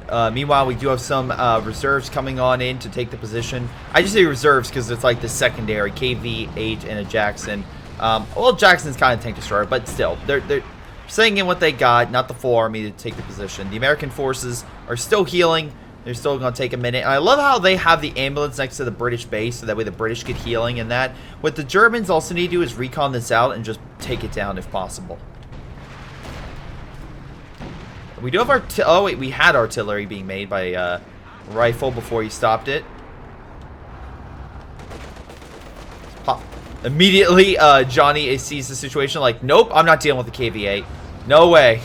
Meanwhile, we do have some reserves coming on in to take the position. I just say reserves because it's like the secondary, KV-8 and a Jackson. Well, Jackson's kind of tank destroyer, but still, they're saying in what they got, not the full army to take the position. The American forces are still healing. They're still going to take a minute. And I love how they have the ambulance next to the British base, so that way the British get healing and that. What the Germans also need to do is recon this out and just take it down if possible. We do have oh wait, we had artillery being made by Rifle before he stopped it. Pop. Immediately, Johnny sees the situation like, nope, I'm not dealing with the KV-8. No way.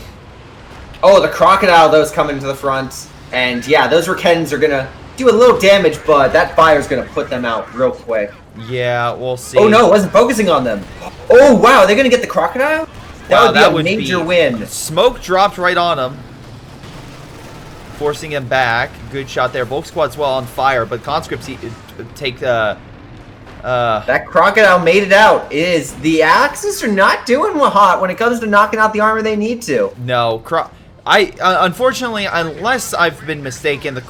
Oh, the crocodile, those coming to the front. And yeah, those Rakens are going to do a little damage, but that fire's going to put them out real quick. Yeah, we'll see. Oh, no, it wasn't focusing on them. Oh, wow, they're going to get the crocodile? That would be a major win. Smoke dropped right on him, forcing him back. Good shot there. Both squads well on fire, but conscripts take the... that crocodile made it out. The Axis are not doing hot when it comes to knocking out the armor they need to. No, unfortunately, unless I've been mistaken,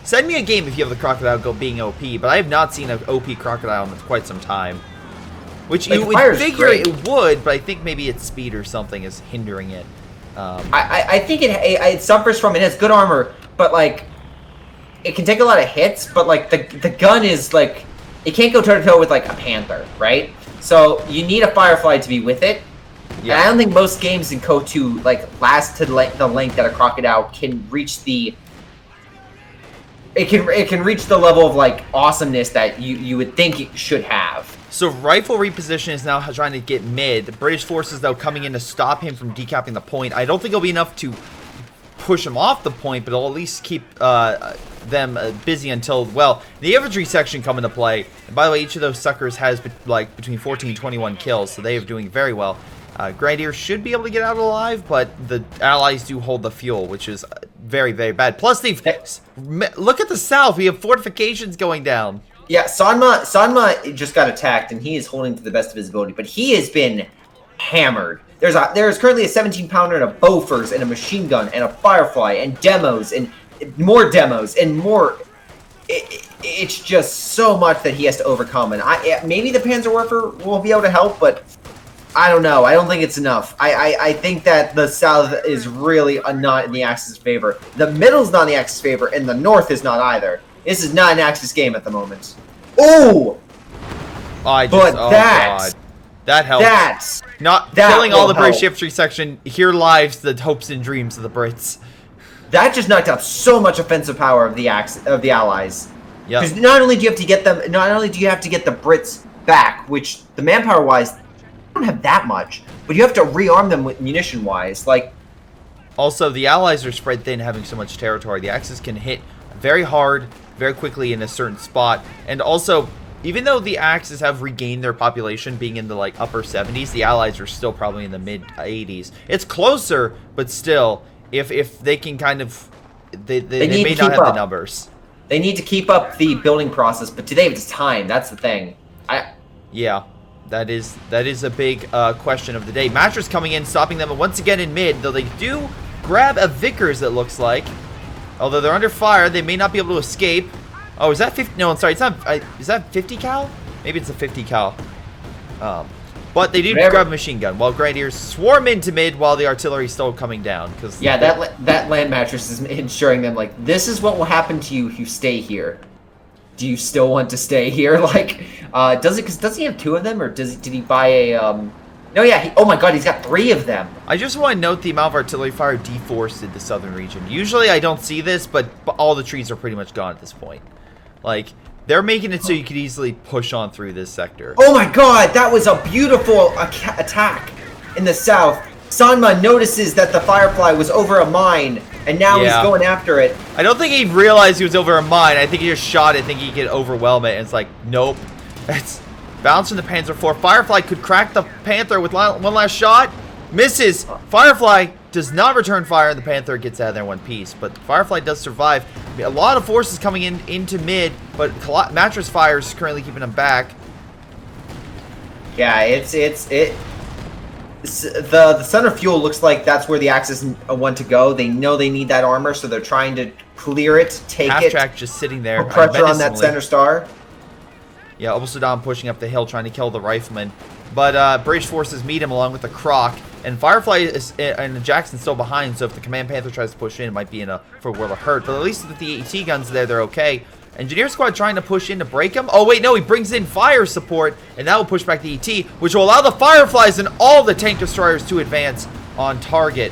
send me a game if you have the crocodile being OP, but I have not seen an OP crocodile in quite some time. Which you would figure it would, but I think maybe its speed or something is hindering it. I think it suffers from it. Has good armor, but like it can take a lot of hits. But like the gun is like it can't go toe to toe with like a Panther, right? So you need a Firefly to be with it. Yeah. And I don't think most games in CO2 like last to the length that a crocodile can reach the. It can reach the level of like awesomeness that you would think it should have. So rifle reposition is now trying to get mid. The British forces, though, coming in to stop him from decapping the point. I don't think it'll be enough to push him off the point, but it'll at least keep them busy until, well, the infantry section come into play. And by the way, each of those suckers has like between 14 and 21 kills, so they are doing very well. Grenadiers should be able to get out alive, but the allies do hold the fuel, which is very, very bad. Plus, look at the south. We have fortifications going down. Yeah, Sanma just got attacked, and he is holding to the best of his ability, but he has been hammered. There's currently a 17-pounder and a Bofors and a machine gun and a Firefly and demos and more demos and more. It's just so much that he has to overcome, and maybe the Panzerwerfer will be able to help, but I don't know. I don't think it's enough. I think that the south is really not in the Axis' favor. The middle's not in the Axis' favor, and the north is not either. This is not an Axis game at the moment. Ooh! God. That helps. Killing all the British infantry section. Here lies the hopes and dreams of the Brits. That just knocked out so much offensive power of the Allies. Yeah. Because not only do you have to get them, not only do you have to get the Brits back, which the manpower-wise, they don't have that much, but you have to rearm them with munition-wise. Like, also, the Allies are spread thin, having so much territory. The Axis can hit very hard, very quickly in a certain spot, and also, even though the Axis have regained their population being in the like upper 70s, the Allies are still probably in the mid 80s. It's closer, but still, if they can kind of, they may not have the numbers. They need to keep up the building process, but do they have the time? That's the thing. Yeah, that is a big question of the day. Mattress coming in, stopping them once again in mid, though they do grab a Vickers, it looks like. Although they're under fire, they may not be able to escape. Oh, is that 50? No, I'm sorry. It's not. Is that 50 cal? Maybe it's a 50 cal. But they do grab a machine gun. While Grenadiers swarm into mid while the artillery is still coming down. Yeah, that land mattress is ensuring them like this is what will happen to you if you stay here. Do you still want to stay here? Like, does he have 2 of them, or did he buy a? No, yeah. Oh my God, he's got 3 of them. I just want to note the amount of artillery fire deforested the southern region. Usually I don't see this, but all the trees are pretty much gone at this point. Like, they're making it so you could easily push on through this sector. Oh my God, that was a beautiful attack in the south. Sanma notices that the Firefly was over a mine, and now he's going after it. I don't think he realized he was over a mine. I think he just shot it thinking he could overwhelm it, and it's like, nope. It's bouncing the Panzer IV. Firefly could crack the Panther with one last shot. Misses. Firefly does not return fire, and the Panther gets out of there in one piece. But Firefly does survive. A lot of forces coming into mid, but mattress fire is currently keeping them back. Yeah, the center fuel looks like that's where the Axis want to go. They know they need that armor, so they're trying to clear it, take it. Half-track just sitting there. Put pressure on that center star. Yeah, Saddam pushing up the hill, trying to kill the rifleman. But British forces meet him along with the Croc. And Firefly and Jackson's still behind, so if the Command Panther tries to push in, it might be for a world of hurt. But at least with the AT guns there, they're okay. Engineer Squad trying to push in to break him. Oh, wait, no, he brings in fire support, and that will push back the ET, which will allow the Fireflies and all the tank destroyers to advance on target.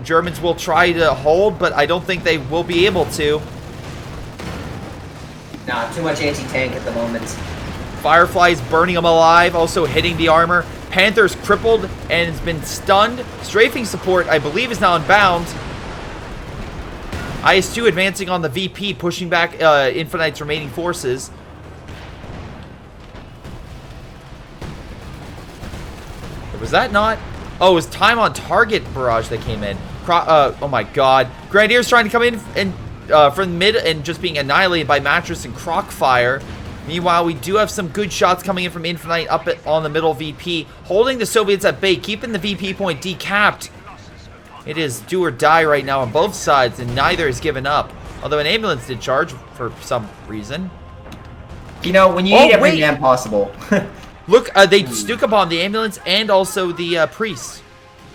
Germans will try to hold, but I don't think they will be able to. Nah, too much anti-tank at the moment. Firefly's burning him alive, also hitting the armor. Panther's crippled and has been stunned. Strafing support, I believe, is now unbound. IS-2 advancing on the VP, pushing back Infinite's remaining forces. Was that not? Oh, it was time on target barrage that came in. Oh my god. Grenadiers trying to come in and from mid and just being annihilated by Mattress and Crockfire. Meanwhile, we do have some good shots coming in from Infinite up on the middle VP, holding the Soviets at bay, keeping the VP point decapped. It is do or die right now on both sides, and neither has given up. Although an ambulance did charge for some reason. You know, when you need every man possible. Look, they Stuka bombed the ambulance and also the priest.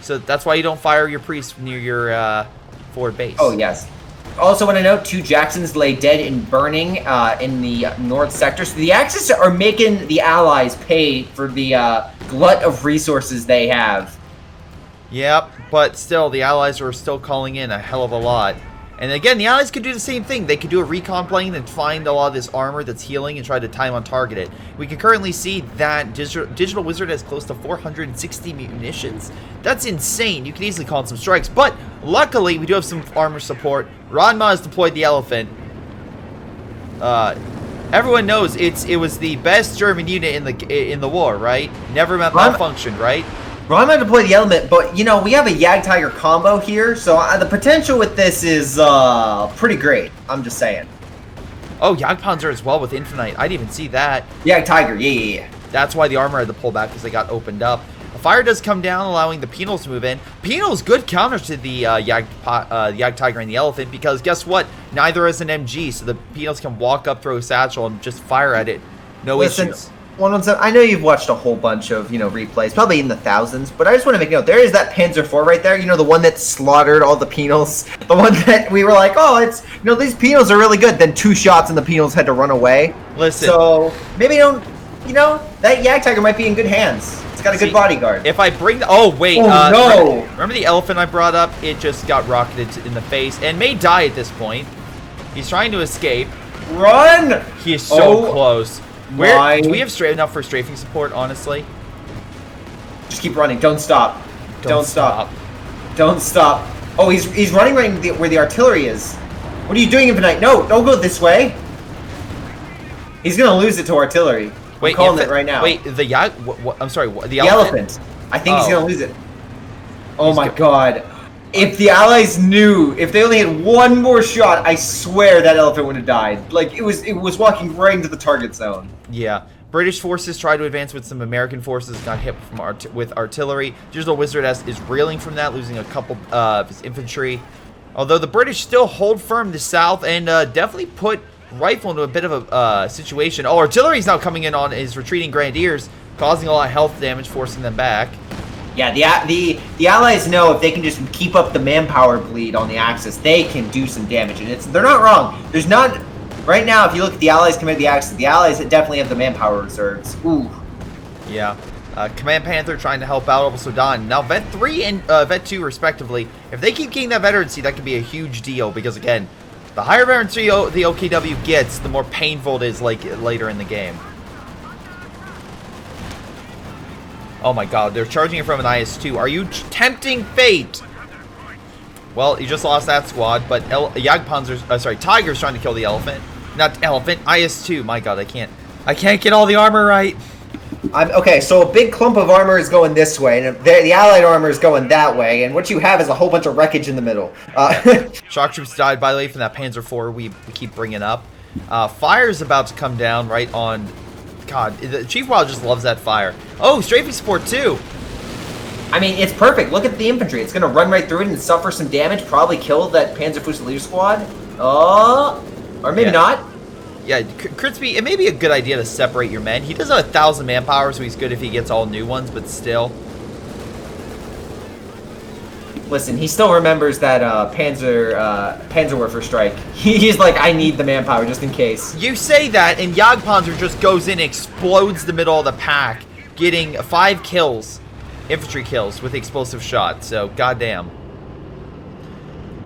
So that's why you don't fire your priest near your forward base. Oh, yes. Also want to note, 2 Jacksons lay dead and burning in the north sector. So the Axis are making the Allies pay for the glut of resources they have. Yep, but still, the Allies are still calling in a hell of a lot. And again, the Allies could do the same thing. They could do a recon plane and find a lot of this armor that's healing and try to time on target it. We can currently see that Digital Wizard has close to 460 munitions. That's insane. You can easily call in some strikes. But luckily, we do have some armor support. Ranma has deployed the Elephant. Everyone knows it was the best German unit in the war, right? Never malfunctioned, right? Ranma deployed the Element, but, you know, we have a Jagdtiger combo here, so the potential with this is pretty great. I'm just saying. Oh, Jagdpanzer as well with Infinite. I didn't even see that. Jagdtiger, yeah. That's why the armor had to pull back, because they got opened up. A fire does come down, allowing the Penals to move in. Penals, good counter to the Jagdtiger and the Elephant, because guess what? Neither has an MG, so the Penals can walk up, throw a satchel, and just fire at it. No issues. 117, I know you've watched a whole bunch of, replays, probably in the thousands, but I just want to make note, there is that Panzer IV right there, the one that slaughtered all the Penals, the one that we were like, oh, it's, these Penals are really good, then 2 shots and the Penals had to run away. Listen. So, maybe that Jagdtiger might be in good hands. It's got a good bodyguard. If I bring the, oh, wait. Oh, no. Remember the Elephant I brought up? It just got rocketed in the face and may die at this point. He's trying to escape. Run! He is so close. Do we have enough for strafing support, honestly? Just keep running. Don't stop. Don't stop. Don't stop. Oh, he's running right where the artillery is. What are you doing, Infinite? No, don't go this way. He's going to lose it to artillery. I'm calling it right now. Wait, I'm sorry, the Elephant. I think he's going to lose it. Oh my god. If the Allies knew, if they only had one more shot, I swear that Elephant would have died. Like, it was walking right into the target zone. Yeah. British forces tried to advance with some American forces, got hit with artillery. Digital Wizard is reeling from that, losing a couple of his infantry. Although the British still hold firm to south and definitely put Rifle into a bit of a situation. Oh, artillery's now coming in on his retreating Grenadiers, causing a lot of health damage, forcing them back. Yeah, the Allies know if they can just keep up the manpower bleed on the Axis, they can do some damage, and they're not wrong. There's not right now. If you look at the Allies command the Axis, the Allies definitely have the manpower reserves. Ooh. Yeah. Command Panther trying to help out also Don. Now Vet 3 and Vet 2 respectively. If they keep getting that veterancy, that could be a huge deal because again, the higher veterancy the OKW gets, the more painful it is later in the game. Oh my god, they're charging it from an IS-2. Are you tempting fate? Well, you just lost that squad, but Tiger's trying to kill the Elephant. Not Elephant, IS-2. My god, I can't get all the armor right. Okay, so a big clump of armor is going this way, and the Allied armor is going that way, and what you have is a whole bunch of wreckage in the middle. Shock troops died, by the way, from that Panzer IV we keep bringing up. Fire's about to come down right on... God, the Chief Wild just loves that fire. Oh, strafing support too. I mean, it's perfect. Look at the infantry. It's going to run right through it and suffer some damage. Probably kill that Panzer Fusilier squad. Or maybe not. Yeah, Kritzby, it may be a good idea to separate your men. He does have 1,000 manpower, so he's good if he gets all new ones, but still. Listen, he still remembers that Panzerwerfer strike. He's like, I need the manpower just in case. You say that, and Jagdpanzer just goes in and explodes the middle of the pack, getting 5 kills, infantry kills, with explosive shots, so goddamn.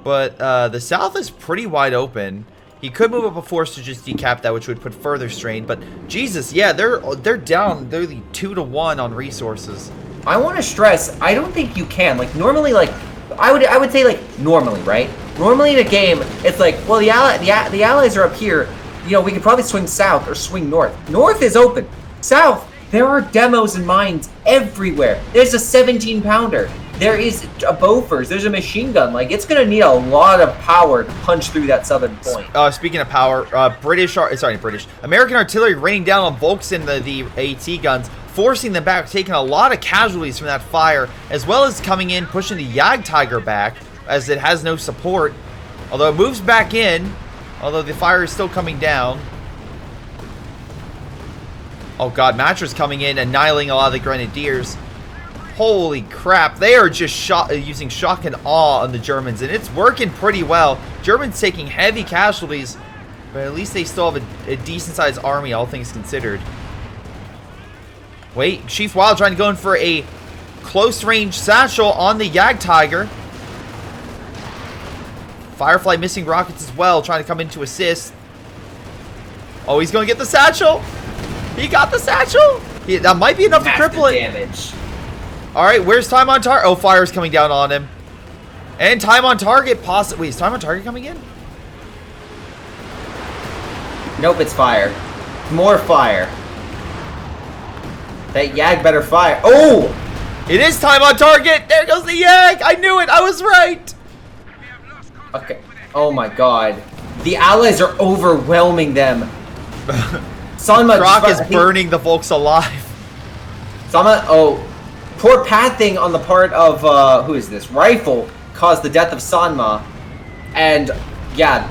But the south is pretty wide open. He could move up a force to just decap that, which would put further strain. But Jesus, yeah, they're down. They're the 2-to-1 on resources. I want to stress, I don't think you can. Like, normally, like, I would say, like, normally, right? Normally in a game, it's like, well, the allies are up here. You know, we could probably swing south or swing north. North is open. South, there are demos and mines everywhere. There's a 17-pounder. There is a Bofors. There's a machine gun. Like, it's going to need a lot of power to punch through that southern point. Speaking of power, American artillery raining down on Volks and the AT guns, forcing them back, taking a lot of casualties from that fire, as well as coming in, pushing the Jagdtiger back, as it has no support. Although it moves back in, although the fire is still coming down. Oh god, Mattress coming in, annihilating a lot of the Grenadiers. Holy crap, they are just using shock and awe on the Germans, and it's working pretty well. Germans taking heavy casualties, but at least they still have a decent-sized army, all things considered. Wait, Chief Wild trying to go in for a close-range satchel on the Jagdtiger. Firefly missing rockets as well, trying to come in to assist. Oh, he's going to get the satchel. He got the satchel. That might be enough to cripple it. Damage. All right, where's time on target? Oh, fire's coming down on him. And time on target, possibly. Wait, is time on target coming in? Nope, it's fire. More fire. That Yag better fire. Oh! It is time on target. There goes the Yag. I knew it. I was right. Okay. Oh my god. The allies are overwhelming them. Croc is burning the Volks alive. Oh. Poor pathing on the part of, who is this? Rifle caused the death of Sanma. And, yeah,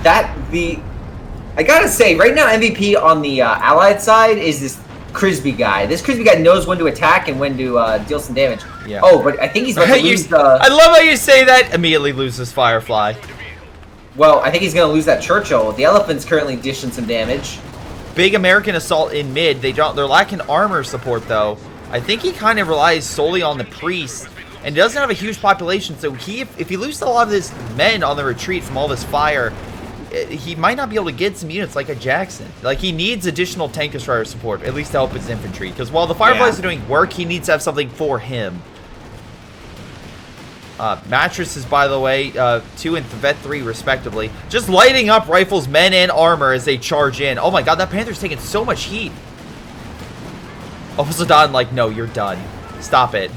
I gotta say, right now MVP on the Allied side is this Crisby guy. This Crisby guy knows when to attack and when to deal some damage. Yeah. Oh, but I think he's about to lose I love how you say that. Immediately loses Firefly. Well, I think he's gonna lose that Churchill. The Elephant's currently dishing some damage. Big American assault in mid. They're lacking armor support, though. I think he kind of relies solely on the priest, and he doesn't have a huge population, so if he loses a lot of his men on the retreat from all this fire, he might not be able to get some units like a Jackson. Like, he needs additional tank destroyer support, at least to help his infantry, because while the Fireflies are doing work, he needs to have something for him. Mattresses, by the way, 2 and Vet 3 respectively, just lighting up Rifle's men and armor as they charge in. Oh my god, that Panther's taking so much heat. Almost done, like, no, you're done. Stop it.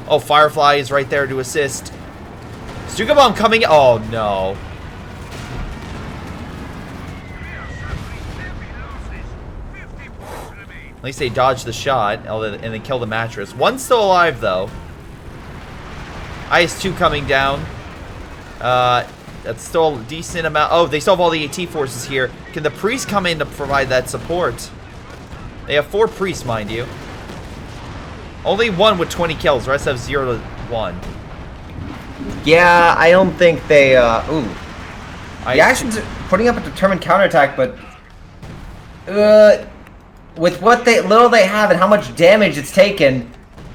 Oh, Firefly is right there to assist. Stuka Bomb coming. Oh, no. At least they dodged the shot and they killed the Mattress. One's still alive, though. IS-2 coming down. That's still a decent amount. Oh, they still have all the AT forces here. Can the priest come in to provide that support? They have 4 priests, mind you. Only 1 with 20 kills. The rest have 0 to 1. Yeah, I don't think they, ooh. The actions are putting up a determined counterattack, but with what little they have and how much damage it's taken,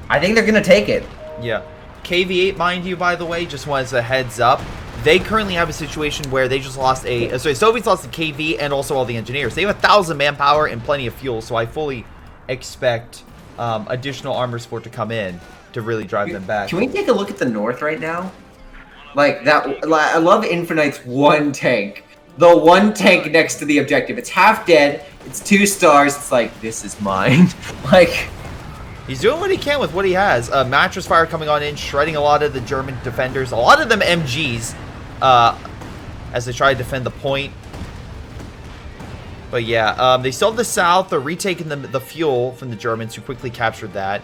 I think they're gonna take it. Yeah. KV-8, mind you, by the way, just as a heads up, they currently have a situation where they just lost Soviets lost the KV and also all the engineers. They have 1,000 manpower and plenty of fuel, so I fully expect additional armor support to come in to really drive them back. Can we take a look at the north right now? Like that, I love Infinite's one tank. The one tank next to the objective. It's half dead. It's 2 stars. It's like, this is mine. Like, he's doing what he can with what he has. Mattress fire coming on in, shredding a lot of the German defenders. A lot of them MGs as they try to defend the point. But yeah, they still have the south. They're retaking the fuel from the Germans who quickly captured that.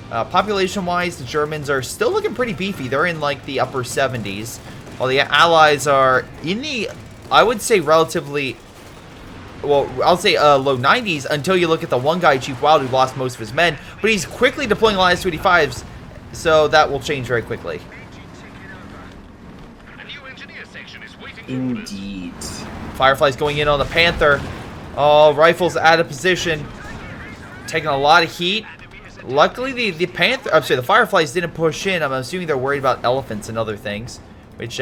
Population-wise, the Germans are still looking pretty beefy. They're in like the upper 70s. While the Allies are in the, I would say, relatively, well, I'll say low 90s until you look at the one guy, Chief Wild, who lost most of his men. But he's quickly deploying a lot of S-285s, so that will change very quickly. Indeed. Firefly's going in on the Panther. Oh, Rifle's out of position. Taking a lot of heat. Luckily, the Panther, I'm sorry, the Fireflies didn't push in. I'm assuming they're worried about elephants and other things, which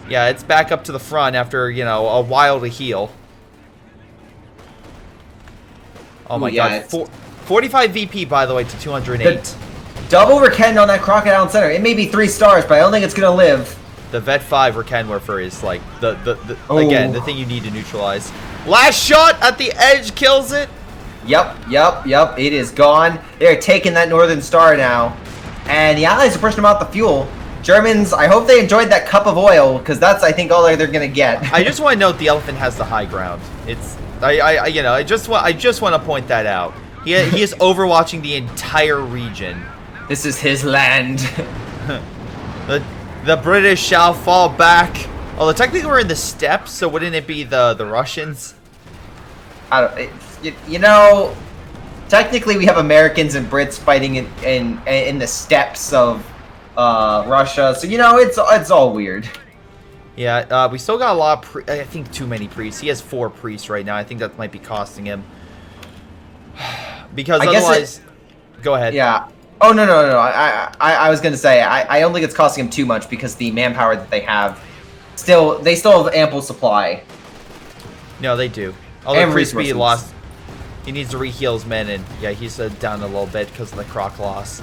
Yeah, it's back up to the front after, you know, a while to heal. Oh my god. 45 VP, by the way, to 208. Double Raken on that Crocodile in center. It may be 3 stars, but I don't think it's going to live. The Vet 5 Rakenwerfer is like again, the thing you need to neutralize. Last shot at the edge kills it. Yep. It is gone. They're taking that Northern Star now. And the Allies are pushing them out the fuel. Germans, I hope they enjoyed that cup of oil, because that's, I think, all they're going to get. I just want to note the Elephant has the high ground. It's, I just want to point that out. He is overwatching the entire region. This is his land. The British shall fall back. Although technically we're in the steppes, so wouldn't it be the Russians? You know, technically we have Americans and Brits fighting in the steppes of Russia, so you know it's all weird. Yeah, we still got a lot of I think too many priests. He has 4 priests right now. I think that might be costing him. Because otherwise, go ahead. Yeah. Oh no. I was gonna say I don't think it's costing him too much because the manpower that they have, they still have ample supply. No, they do. Although Crispy lost, he needs to re-heal his men, and yeah, he's down a little bit because of the Croc loss.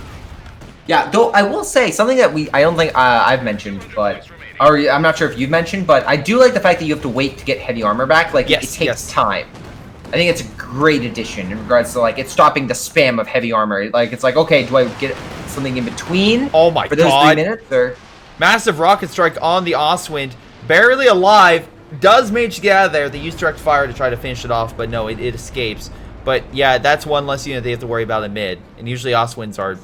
Yeah, though I will say something that I don't think I've mentioned, but I'm not sure if you've mentioned, but I do like the fact that you have to wait to get heavy armor back. Like it takes time. I think it's a great addition in regards to like it's stopping the spam of heavy armor. Like it's like, okay, do I get something in between? Oh my god! For those 3 minutes, or massive rocket strike on the Oswind, barely alive. Does manage to get out of there. They use direct fire to try to finish it off, but no, it escapes. But yeah, that's one less unit they have to worry about in mid. And usually Oswinds are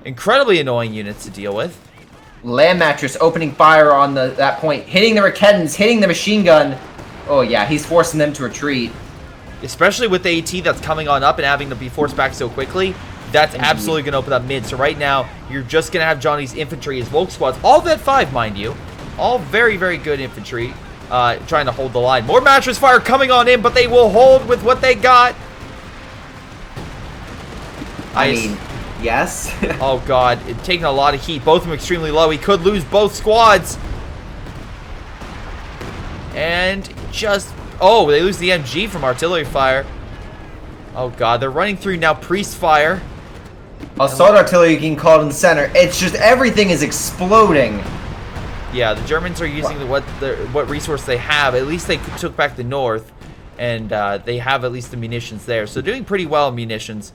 incredibly annoying units to deal with. Land Mattress opening fire on that point, hitting the Raketans, hitting the machine gun. Oh yeah, he's forcing them to retreat. Especially with the AT that's coming on up and having to be forced back so quickly, that's absolutely going to open up mid. So right now, you're just going to have Johnny's infantry, his Volk squads, all Vet 5, mind you. All very, very good infantry, trying to hold the line. More mattress fire coming on in, but they will hold with what they got. I mean, yes. Oh god, it's taking a lot of heat. Both of them extremely low. He could lose both squads. And just... Oh, they lose the MG from artillery fire. Oh god, they're running through now priest fire. Assault artillery getting called in the center. It's just everything is exploding. Yeah, the Germans are using what resource they have. At least they took back the north, and they have at least the munitions there. So doing pretty well in munitions.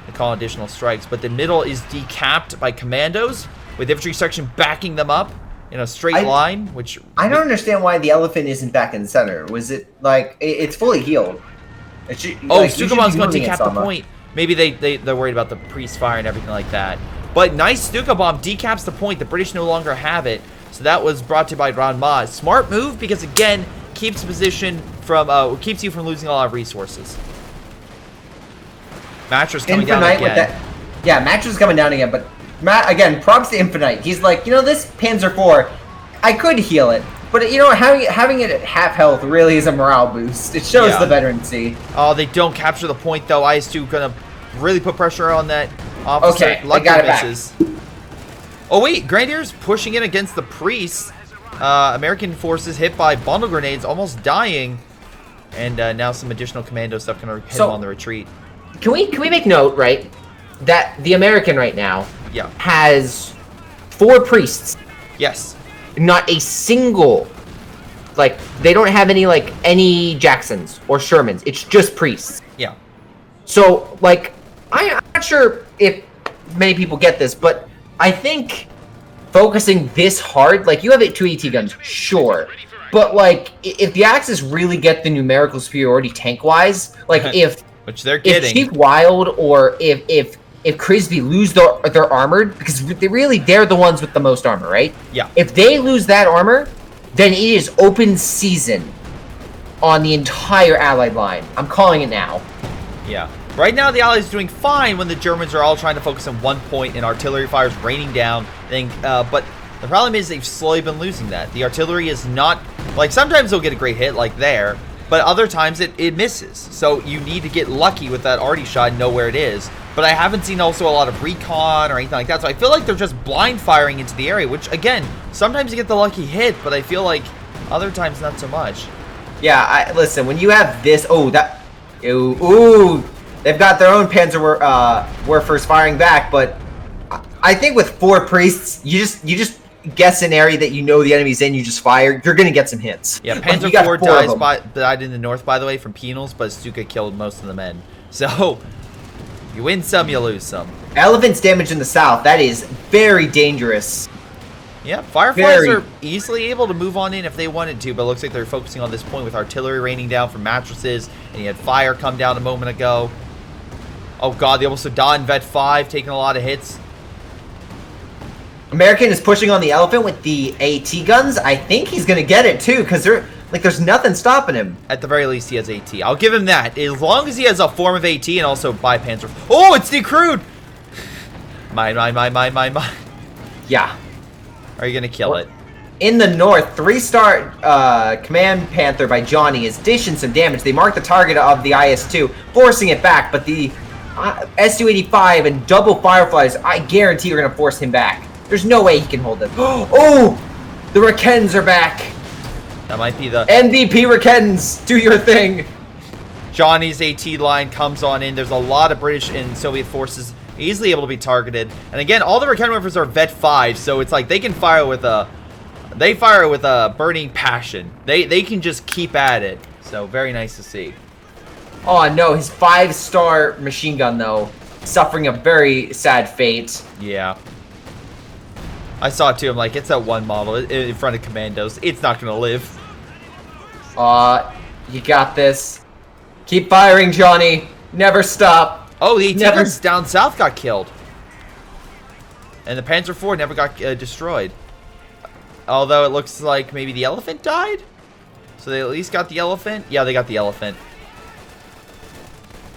They call additional strikes, but the middle is decapped by commandos with infantry section backing them up in a straight line. Which I don't understand why the Elephant isn't back in the center. Was it like it's fully healed? Stukamon's going to decap the point. Maybe they're worried about the priest fire and everything like that. But nice Stuka bomb decaps the point. The British no longer have it. So that was brought to you by Ranma. Smart move because again keeps position from keeps you from losing a lot of resources. Mattress coming down again. Yeah, Mattress is coming down again. But again, props to Infinite. He's like, you know, this Panzer IV, I could heal it. But, you know, having it at half health really is a morale boost. It shows the veterancy. Oh, they don't capture the point, though. IS-2 going to really put pressure on that officer. Okay, I got it misses. Back. Oh, wait. Grenadiers pushing in against the priests. American forces hit by bundle grenades, almost dying. And now some additional commando stuff going to hit them on the retreat. Can we make note, right, that the American right now has 4 priests. Yes. Not a single, like, they don't have any Jacksons or Shermans. It's just priests. Yeah. So, like, I'm not sure if many people get this, but I think focusing this hard, like, you have 2 AT guns, sure. But, like, if the Axis really get the numerical superiority tank-wise, like, which they're getting. If Chief Wild or if Crisby lose their armor, because they're the ones with the most armor, right? Yeah. If they lose that armor, then it is open season on the entire Allied line. I'm calling it now. Yeah. Right now, the Allies are doing fine when the Germans are all trying to focus on one point and artillery fire is raining down. But the problem is they've slowly been losing that. The artillery is not... Like, sometimes they'll get a great hit, like there, but other times it misses. So you need to get lucky with that arty shot and know where it is. but I haven't seen also a lot of recon or anything like that. So I feel like they're just blind firing into the area, which again, sometimes you get the lucky hit, but I feel like other times not so much. Yeah, listen, when you have this, ooh, they've got their own Panzerwerfers firing back, but I think with 4 priests, you just guess an area that you know the enemy's in, you just fire, you're gonna get some hits. Yeah, Panzer IV died in the north, by the way, from penals, but Stuka killed most of the men. So, you win some, you lose some. Elephants damage in the south, that is very dangerous. Yeah, Fireflies are easily able to move on in if they wanted to, but it looks like they're focusing on this point with artillery raining down from mattresses, and you had fire come down a moment ago. Oh god, they almost done Vet 5, taking a lot of hits. American is pushing on the elephant with the AT guns. I think he's gonna get it too, because there's nothing stopping him. At the very least, he has AT. I'll give him that. As long as he has a form of AT and also buy Panzer. Oh, it's decrewed! Mine. Yeah. Are you gonna kill it? In the north, 3-star Command Panther by Johnny is dishing some damage. They mark the target of the IS-2, forcing it back, but the Su-85 and double Fireflies, I guarantee are gonna force him back. There's no way he can hold them. Oh! The Rakens are back! That might be the... MVP Rakens! Do your thing! Johnny's AT line comes on in. There's a lot of British and Soviet forces easily able to be targeted. And again, all the Raken Weapons are Vet 5, so it's like they can fire with a... They fire with a burning passion. They can just keep at it. So, very nice to see. Oh no, his 5-star machine gun, though, suffering a very sad fate. Yeah. I saw it too. I'm like, it's that one model in front of Commandos. It's not going to live. You got this. Keep firing, Johnny. Never stop. Oh, the AT guns down south got killed. And the Panzer IV never got destroyed. Although it looks like maybe the elephant died? So they at least got the elephant? Yeah, they got the elephant.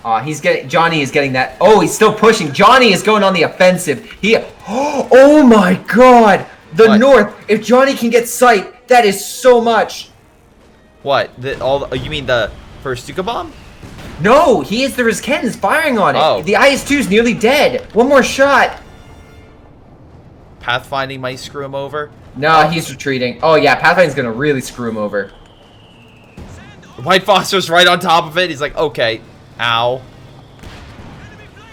Johnny is getting that. Oh, he's still pushing. Johnny is going on the offensive. Oh my god! The north. If Johnny can get sight, that is so much. What? You mean the first Stuka bomb? No, he is the Rizkens firing on it. Oh. The IS-2 is nearly dead. One more shot. Pathfinding might screw him over. No, he's retreating. Oh yeah, Pathfinding's gonna really screw him over. White Foster's right on top of it. He's like, okay. Ow.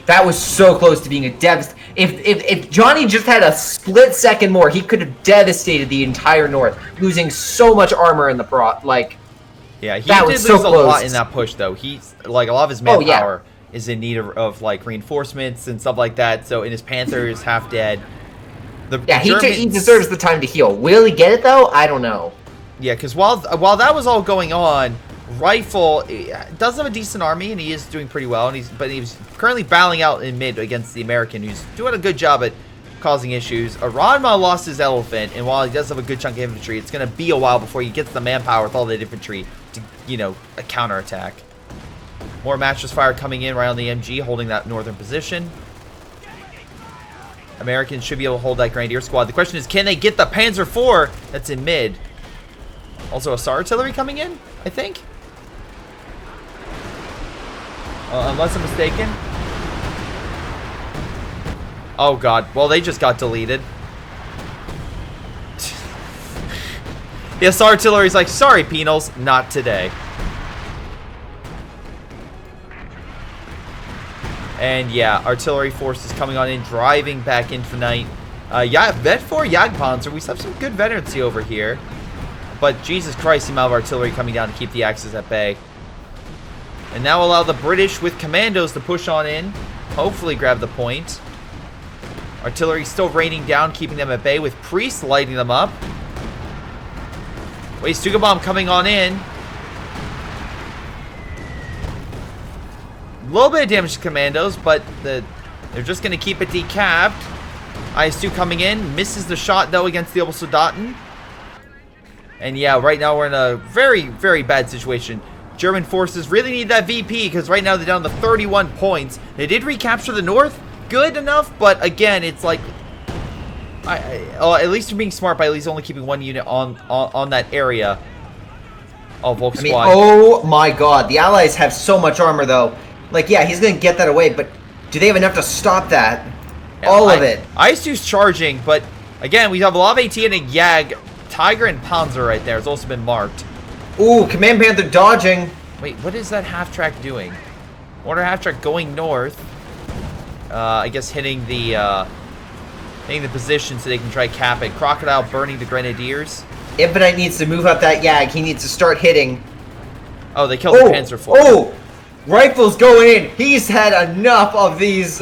That was so close to being a devastating. If Johnny just had a split second more, he could have devastated the entire north, losing so much armor in the Yeah, he did lose a lot in that push, though. He's like a lot of his manpower is in need of like reinforcements and stuff like that. So, in his Panthers, half dead. He deserves the time to heal. Will he get it though? I don't know. Yeah, because while that was all going on, Rifle does have a decent army, and he is doing pretty well. But he's currently battling out in mid against the American, who's doing a good job at causing issues. Aranma lost his elephant, and while he does have a good chunk of infantry, it's going to be a while before he gets the manpower with all that infantry to, a counterattack. More mattress fire coming in right on the MG, holding that northern position. Americans should be able to hold that Grenadier squad. The question is, can they get the Panzer IV that's in mid? Also, a SAR artillery coming in, I think. Unless I'm mistaken. Oh god. Well, they just got deleted. Yeah, SAR artillery's like, sorry, penals, not today. And yeah, artillery forces coming on in, driving back into the night. Vet 4 Jagdpanzer. We have some good veterancy over here. But Jesus Christ, the amount of artillery coming down to keep the Axis at bay. And now allow the British with commandos to push on in. Hopefully grab the point. Artillery still raining down, keeping them at bay with priests lighting them up. Wait, Stuka bomb coming on in. A little bit of damage to commandos, but they're just going to keep it decapped. IS-2 coming in. Misses the shot, though, against the Obersoldaten. And yeah, right now we're in a very, very bad situation. German forces really need that VP because right now they're down to 31 points. They did recapture the north. Good enough, but again, it's like... at least you're being smart by at least only keeping one unit on that area. Oh, Volk squad. Oh my god. The Allies have so much armor, though. Like, yeah, he's going to get that away, but Do they have enough to stop that? All of it. Ice2's charging, but again, we have a lot of AT and a Yag. Tiger and Panzer right there has also been marked. Ooh, Command Panther dodging. Wait, what is that half-track doing? Mortar half-track going north. I guess hitting the position so they can try cap it. Crocodile burning the Grenadiers. Infinite needs to move up that Yag. He needs to start hitting. Oh, they killed the Panzer IV. Oh! Rifles going in. He's had enough of these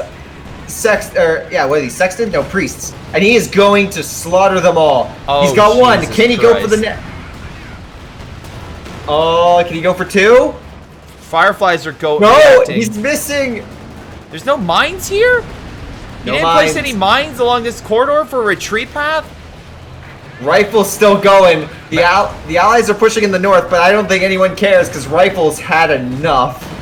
what are these? Sexton? No, priests. And he is going to slaughter them all. Oh, he's got one. Jesus Can he go for the net? Oh, can he go for two? Fireflies are going. No, he's missing. There's no mines here? He didn't place any mines along this corridor for a retreat path? Rifle's still going. The allies are pushing in the north, but I don't think anyone cares because Rifle's had enough.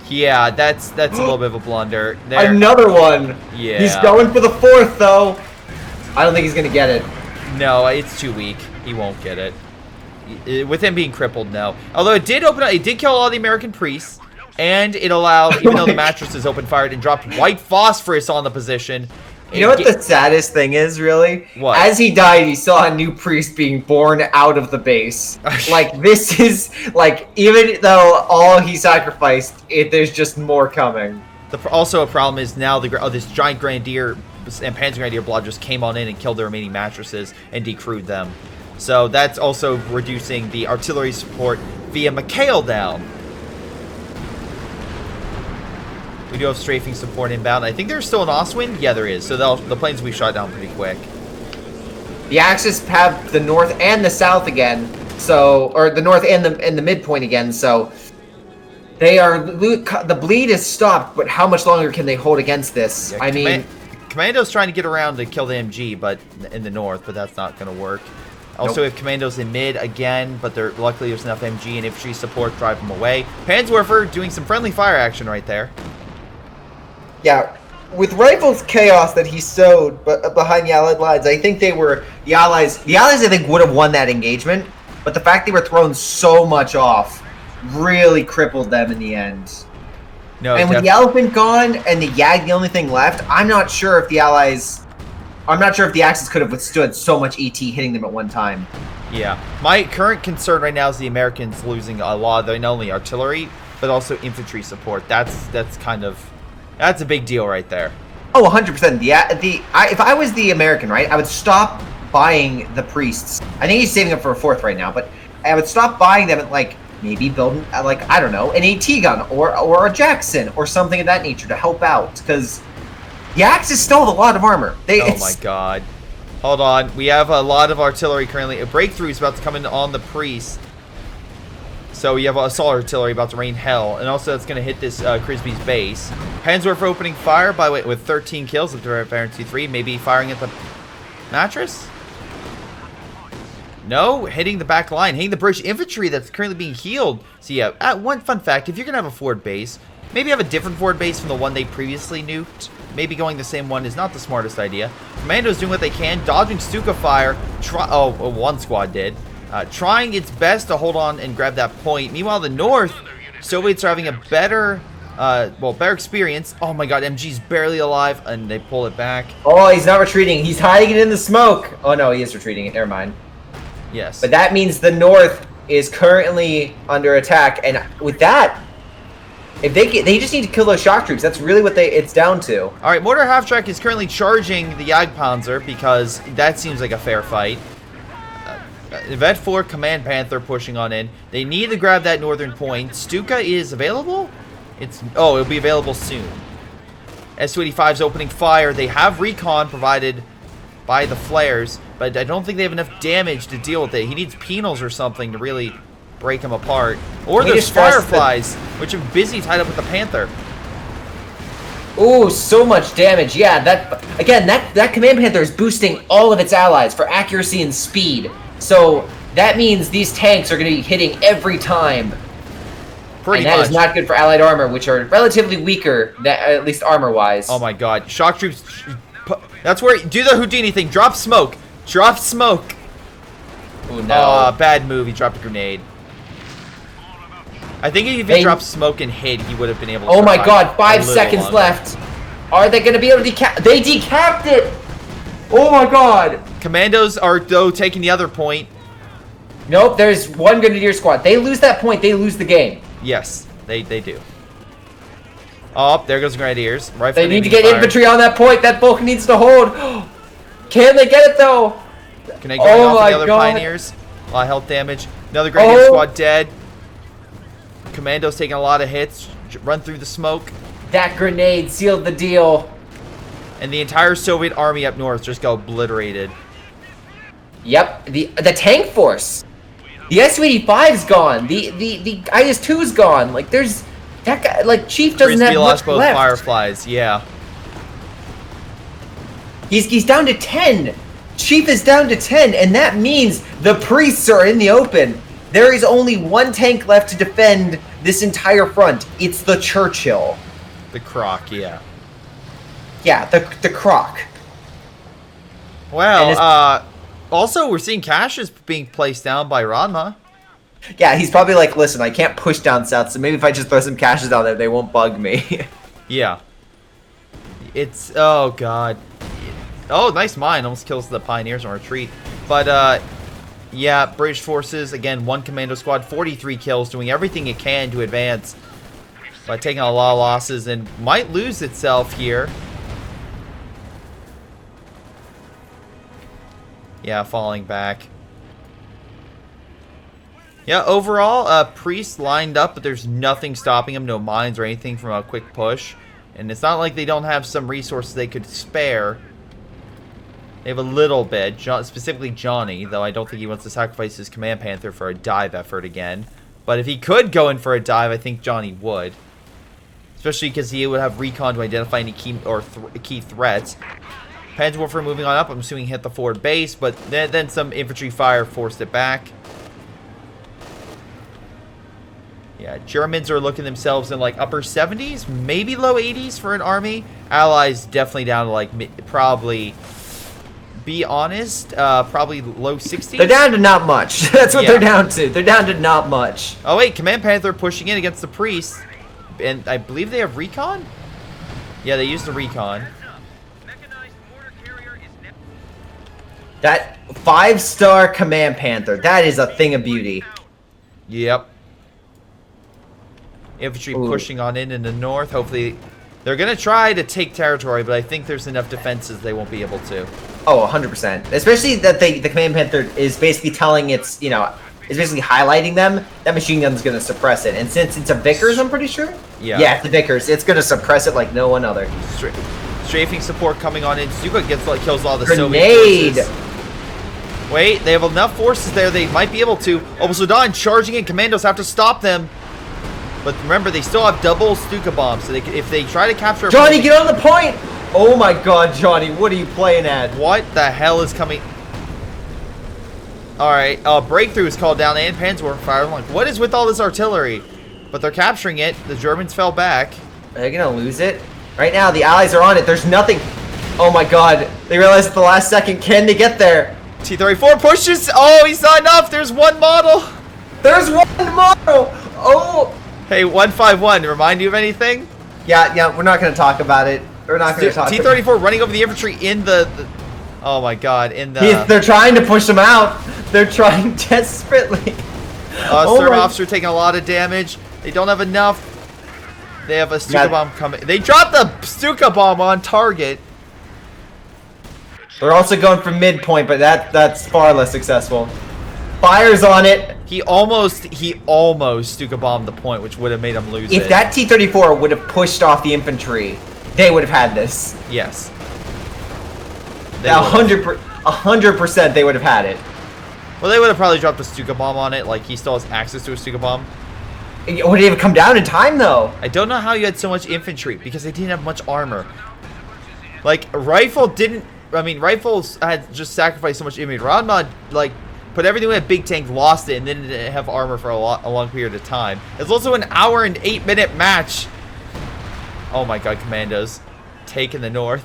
Yeah, that's a little bit of a blunder. There. Another one. Yeah. He's going for the fourth, though. I don't think he's going to get it. No, it's too weak. He won't get it. With him being crippled, no. Although it did open up, it did kill all the American priests, and it allowed, even though the mattresses opened fire, and dropped white phosphorus on the position. You know what the saddest thing is, really? What? As he died, he saw a new priest being born out of the base. Like, this is, like, even though all he sacrificed, there's just more coming. Also, a problem is now this giant Grenadier and Panzer Grenadier blob just came on in and killed the remaining mattresses and decrewed them. So that's also reducing the artillery support via Mikhail down. We do have strafing support inbound. I think there's still an Oswind. Yeah, there is. So the planes will be shot down pretty quick. The Axis have the north and the south again. So, or the north and the midpoint again. So they are, the bleed is stopped, but how much longer can they hold against this? Yeah, I mean, Commando's trying to get around to kill the MG, but in the north, but that's not going to work. Also, we have Commandos in mid again, but luckily there's enough MG and infantry support to drive them away. Panzerwerfer doing some friendly fire action right there. Yeah, with Rifle's chaos that he sowed behind the Allied lines, I think the Allies I think would have won that engagement, but the fact they were thrown so much off really crippled them in the end. No, and with the Elephant gone and the Yag the only thing left, I'm not sure if the Axis could have withstood so much ET hitting them at one time. Yeah, my current concern right now is the Americans losing a lot of not only artillery, but also infantry support. That's a big deal right there. Oh, 100%. If I was the American, right, I would stop buying the priests. I think he's saving up for a fourth right now, but I would stop buying them and, like, maybe build, like, I don't know, an AT gun or a Jackson or something of that nature to help out, because the Axis still have a lot of armor. Oh my god. Hold on. We have a lot of artillery currently. A breakthrough is about to come in on the priest. So we have assault artillery about to rain hell, and also that's going to hit this Crisby's base. Panzerwerfer opening fire with 13 kills with direct fire in 2-3, maybe firing at the mattress? No, hitting the back line, hitting the British infantry that's currently being healed. So yeah, one fun fact, if you're going to have a forward base, maybe have a different forward base from the one they previously nuked. Maybe going the same one is not the smartest idea. Commando's doing what they can, dodging Stuka fire. One squad did. Trying its best to hold on and grab that point. Meanwhile, the North, Soviets are having a better experience. Oh my god, MG's barely alive, and they pull it back. Oh, he's not retreating. He's hiding it in the smoke. Oh no, he is retreating it. Never mind. Yes. But that means the North is currently under attack, and with that, if they just need to kill those shock troops. That's really what it's down to. All right, Mortar Half-Track is currently charging the Jagdpanzer because that seems like a fair fight. Vet 4 Command Panther pushing on in. They need to grab that northern point. Stuka is available? It'll be available soon. S-285's opening fire. They have recon provided by the flares, but I don't think they have enough damage to deal with it. He needs penals or something to really break him apart. Or there's Fireflies, which are busy tied up with the Panther. Ooh, so much damage. Yeah, that Command Panther is boosting all of its allies for accuracy and speed. So that means these tanks are going to be hitting every time. Pretty much. That is not good for allied armor, which are relatively weaker, at least armor-wise. Oh my god. Shock troops. That's where... Do the Houdini thing. Drop smoke. Drop smoke. Ooh, no. Bad move. He dropped a grenade. I think if he dropped smoke and hit, he would have been able to. Oh my god, 5 seconds left. Are they going to be able to decap? They decapped it! Oh my god. Commandos are, though, taking the other point. Nope, there's one Grenadier squad. They lose that point, they lose the game. Yes, they do. Oh, there goes the Grenadiers. Right. They need to get infantry on that point. That bulk needs to hold. Can they get it, though? Can they get off the other Pioneers? A lot of health damage. Another Grenadier squad dead. Commandos taking a lot of hits. Run through the smoke. That grenade sealed the deal. And the entire Soviet army up north just got obliterated. Yep, the tank force. The Su-85's gone. The IS-2's gone. Like, there's that guy. Like, Chief doesn't have much both left. Fireflies, yeah. He's down to 10. Chief is down to 10, and that means the priests are in the open. There is only one tank left to defend this entire front. It's the Churchill. The Croc, yeah. Yeah, the Croc. Well, also we're seeing caches being placed down by Ranma. Yeah, he's probably like, listen, I can't push down south, so maybe if I just throw some caches down there, they won't bug me. Yeah. It's, oh god. Oh, nice mine. Almost kills the Pioneers on retreat. But, yeah, British forces, again, one commando squad, 43 kills, doing everything it can to advance. By taking a lot of losses and might lose itself here. Yeah, falling back. Yeah, overall, Priest lined up, but there's nothing stopping him. No mines or anything from a quick push. And it's not like they don't have some resources they could spare. They have a little bit, specifically Johnny, though I don't think he wants to sacrifice his Command Panther for a dive effort again. But if he could go in for a dive, I think Johnny would. Especially because he would have recon to identify any key threats. Panzerwerfer moving on up. I'm assuming hit the forward base, but then some infantry fire forced it back. Yeah, Germans are looking themselves in like upper 70s, maybe low 80s for an army. Allies definitely down to like probably, be honest, probably low 60s. They're down to not much. That's what they're down to. They're down to not much. Oh wait, Command Panther pushing in against the Priests. And I believe they have recon? Yeah, they used the recon. That 5-star Command Panther, that is a thing of beauty. Yep. Infantry pushing on in the north. Hopefully, they're going to try to take territory, but I think there's enough defenses they won't be able to. Oh, 100%. Especially that the Command Panther is basically telling its, you know, is basically highlighting them. That machine gun's going to suppress it. And since it's a Vickers, I'm pretty sure? Yeah, it's a Vickers. It's going to suppress it like no one other. Strafing support coming on in. Stuka kills all the Grenade! Soviet forces. Wait, they have enough forces there. They might be able to. Oh, Sudan charging in. Commandos have to stop them. But remember, they still have double Stuka bombs. So if they try to capture... Johnny, get on the point! Oh my god, Johnny, what are you playing at? What the hell is coming... Alright, breakthrough is called down and Panzerwerfer fire. I'm like, what is with all this artillery? But they're capturing it. The Germans fell back. Are they gonna lose it? Right now, the Allies are on it. There's nothing... Oh my god, they realized at the last second, can they get there? T-34 pushes! Oh, he's not enough! There's one model! There's one model! Oh! Hey, 151, remind you of anything? Yeah, we're not gonna talk about it. We're not gonna talk about it. T-34 running over the infantry in the... Oh my god, in the... They're trying to push them out. They're trying desperately. Serb officer taking a lot of damage. They don't have enough. They have a Stuka bomb coming. They dropped the Stuka bomb on target. They're also going for midpoint, but that's far less successful. Fires on it. He almost Stuka bombed the point, which would have made him lose it. If that T-34 would have pushed off the infantry, they would have had this. Yes. 100% they would have had it. Well, they would have probably dropped a Stuka bomb on it, like he still has access to a Stuka bomb. Would it even come down in time, though? I don't know how you had so much infantry, because they didn't have much armor. Like, rifles had just sacrificed so much infantry. Rodmod, like, put everything in a big tank, lost it, and then didn't have armor for a long period of time. It's also an hour and 8-minute match. Oh my god, Commandos. Taking the north.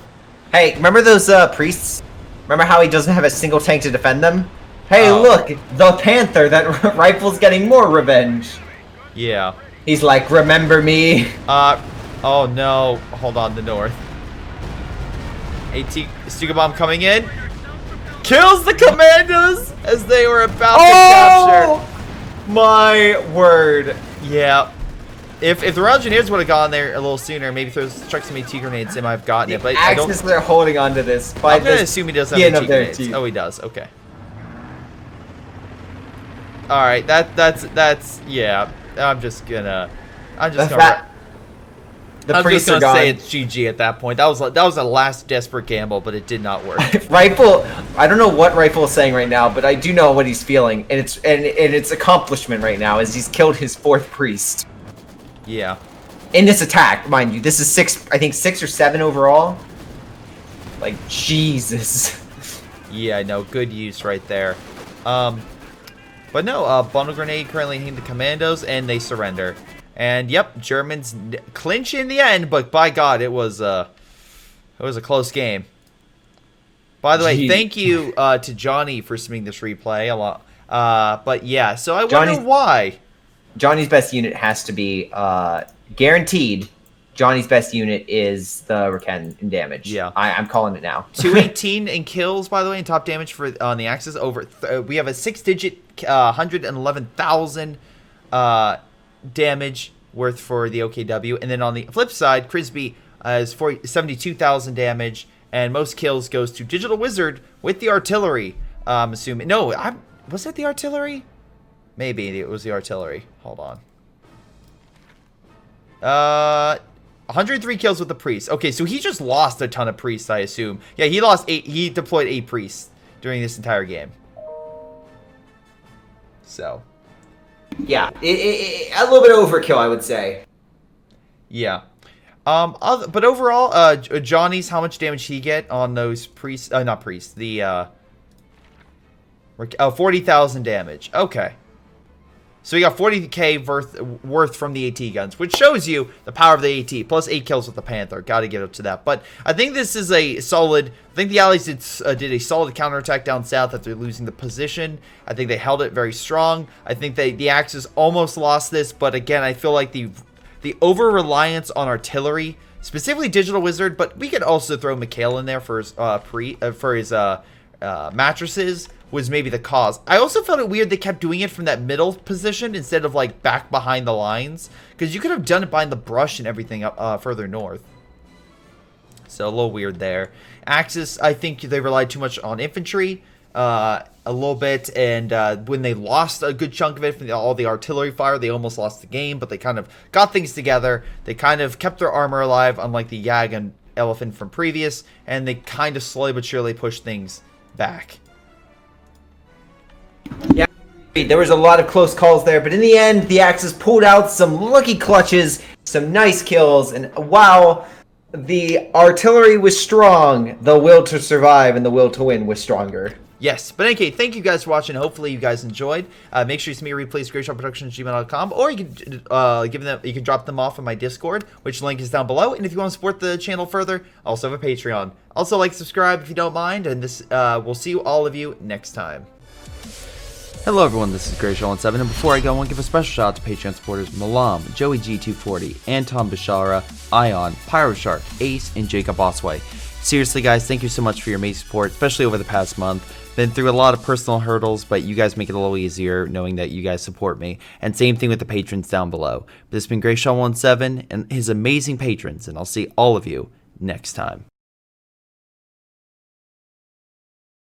Hey, remember those priests? Remember how he doesn't have a single tank to defend them? Hey, look, the Panther, that rifle's getting more revenge. Yeah. He's like, remember me? Oh no. Hold on, the north. AT Stuka Bomb coming in. Kills the commandos as they were about to capture. My word. Yeah. If the Royal Engineers would have gone there a little sooner, maybe struck some AT grenades, they might have gotten it. But I don't. They're holding on to this. I'm gonna assume he does have AT grenades. Oh, he does. Okay. All right. That's yeah. I'm just gonna say it's GG at that point. That was a last desperate gamble, but it did not work. Rifle, I don't know what Rifle is saying right now, but I do know what he's feeling, and it's accomplishment right now as he's killed his 4th priest. Yeah. In this attack, mind you, this is 6 or 7 overall. Like Jesus. Yeah, no, good use right there. But no, bundle grenade currently hitting the commandos, and they surrender. And yep, Germans clinch in the end, but by God, it was a close game. By the way, thank you to Johnny for submitting this replay a lot. But yeah, so I wonder why. Johnny's best unit has to be guaranteed. Johnny's best unit is the Raken in damage. Yeah, I'm calling it now. 218 in kills, by the way, and top damage for on the Axis. We have a 6-digit 111,000 damage worth for the OKW, and then on the flip side, Crisby has 72,000 damage, and most kills goes to Digital Wizard with the artillery. Assuming was it the artillery? Maybe it was the artillery. Hold on. 103 kills with the priest. Okay, so he just lost a ton of priests, I assume. Yeah, he lost 8. He deployed 8 priests during this entire game. So. Yeah, a little bit overkill, I would say. Yeah. But overall, Johnny's, how much damage he get on those priests? Not priests. The 40,000 damage. Okay. So he got 40k worth from the AT guns, which shows you the power of the AT, plus 8 kills with the Panther. Got to give it to that. But I think this is a solid. I think the Allies did a solid counterattack down south after losing the position. I think they held it very strong. I think the Axis almost lost this, but again, I feel like the over-reliance on artillery, specifically Digital Wizard, but we could also throw Mikhail in there for his mattresses, was maybe the cause. I also felt it weird they kept doing it from that middle position instead of like back behind the lines, because you could have done it behind the brush and everything up further north. So a little weird there. Axis, I think they relied too much on infantry a little bit, and when they lost a good chunk of it from all the artillery fire, they almost lost the game, but they kind of got things together. They kind of kept their armor alive, unlike the Yag and Elephant from previous, and they kind of slowly but surely pushed things back. Yeah, there was a lot of close calls there, but in the end, the Axis pulled out some lucky clutches, some nice kills, and wow, the artillery was strong. The will to survive and the will to win was stronger. Yes, but okay, thank you guys for watching. Hopefully you guys enjoyed. Make sure you send me your replays, greyshotproductions@gmail.com, or you can drop them off on my Discord, which link is down below. And if you want to support the channel further, I also have a Patreon. Also, like, subscribe if you don't mind, and we'll see all of you next time. Hello everyone, this is Greyshot17, and before I go, I want to give a special shout out to Patreon supporters Milam, Joey G240, Anton, Bishara, Ion, PyroShark, Ace, and Jakub Ocwieja. Seriously guys, thank you so much for your amazing support, especially over the past month. Been through a lot of personal hurdles, but you guys make it a little easier knowing that you guys support me. And same thing with the patrons down below. This has been Greyshot17 and his amazing patrons, and I'll see all of you next time.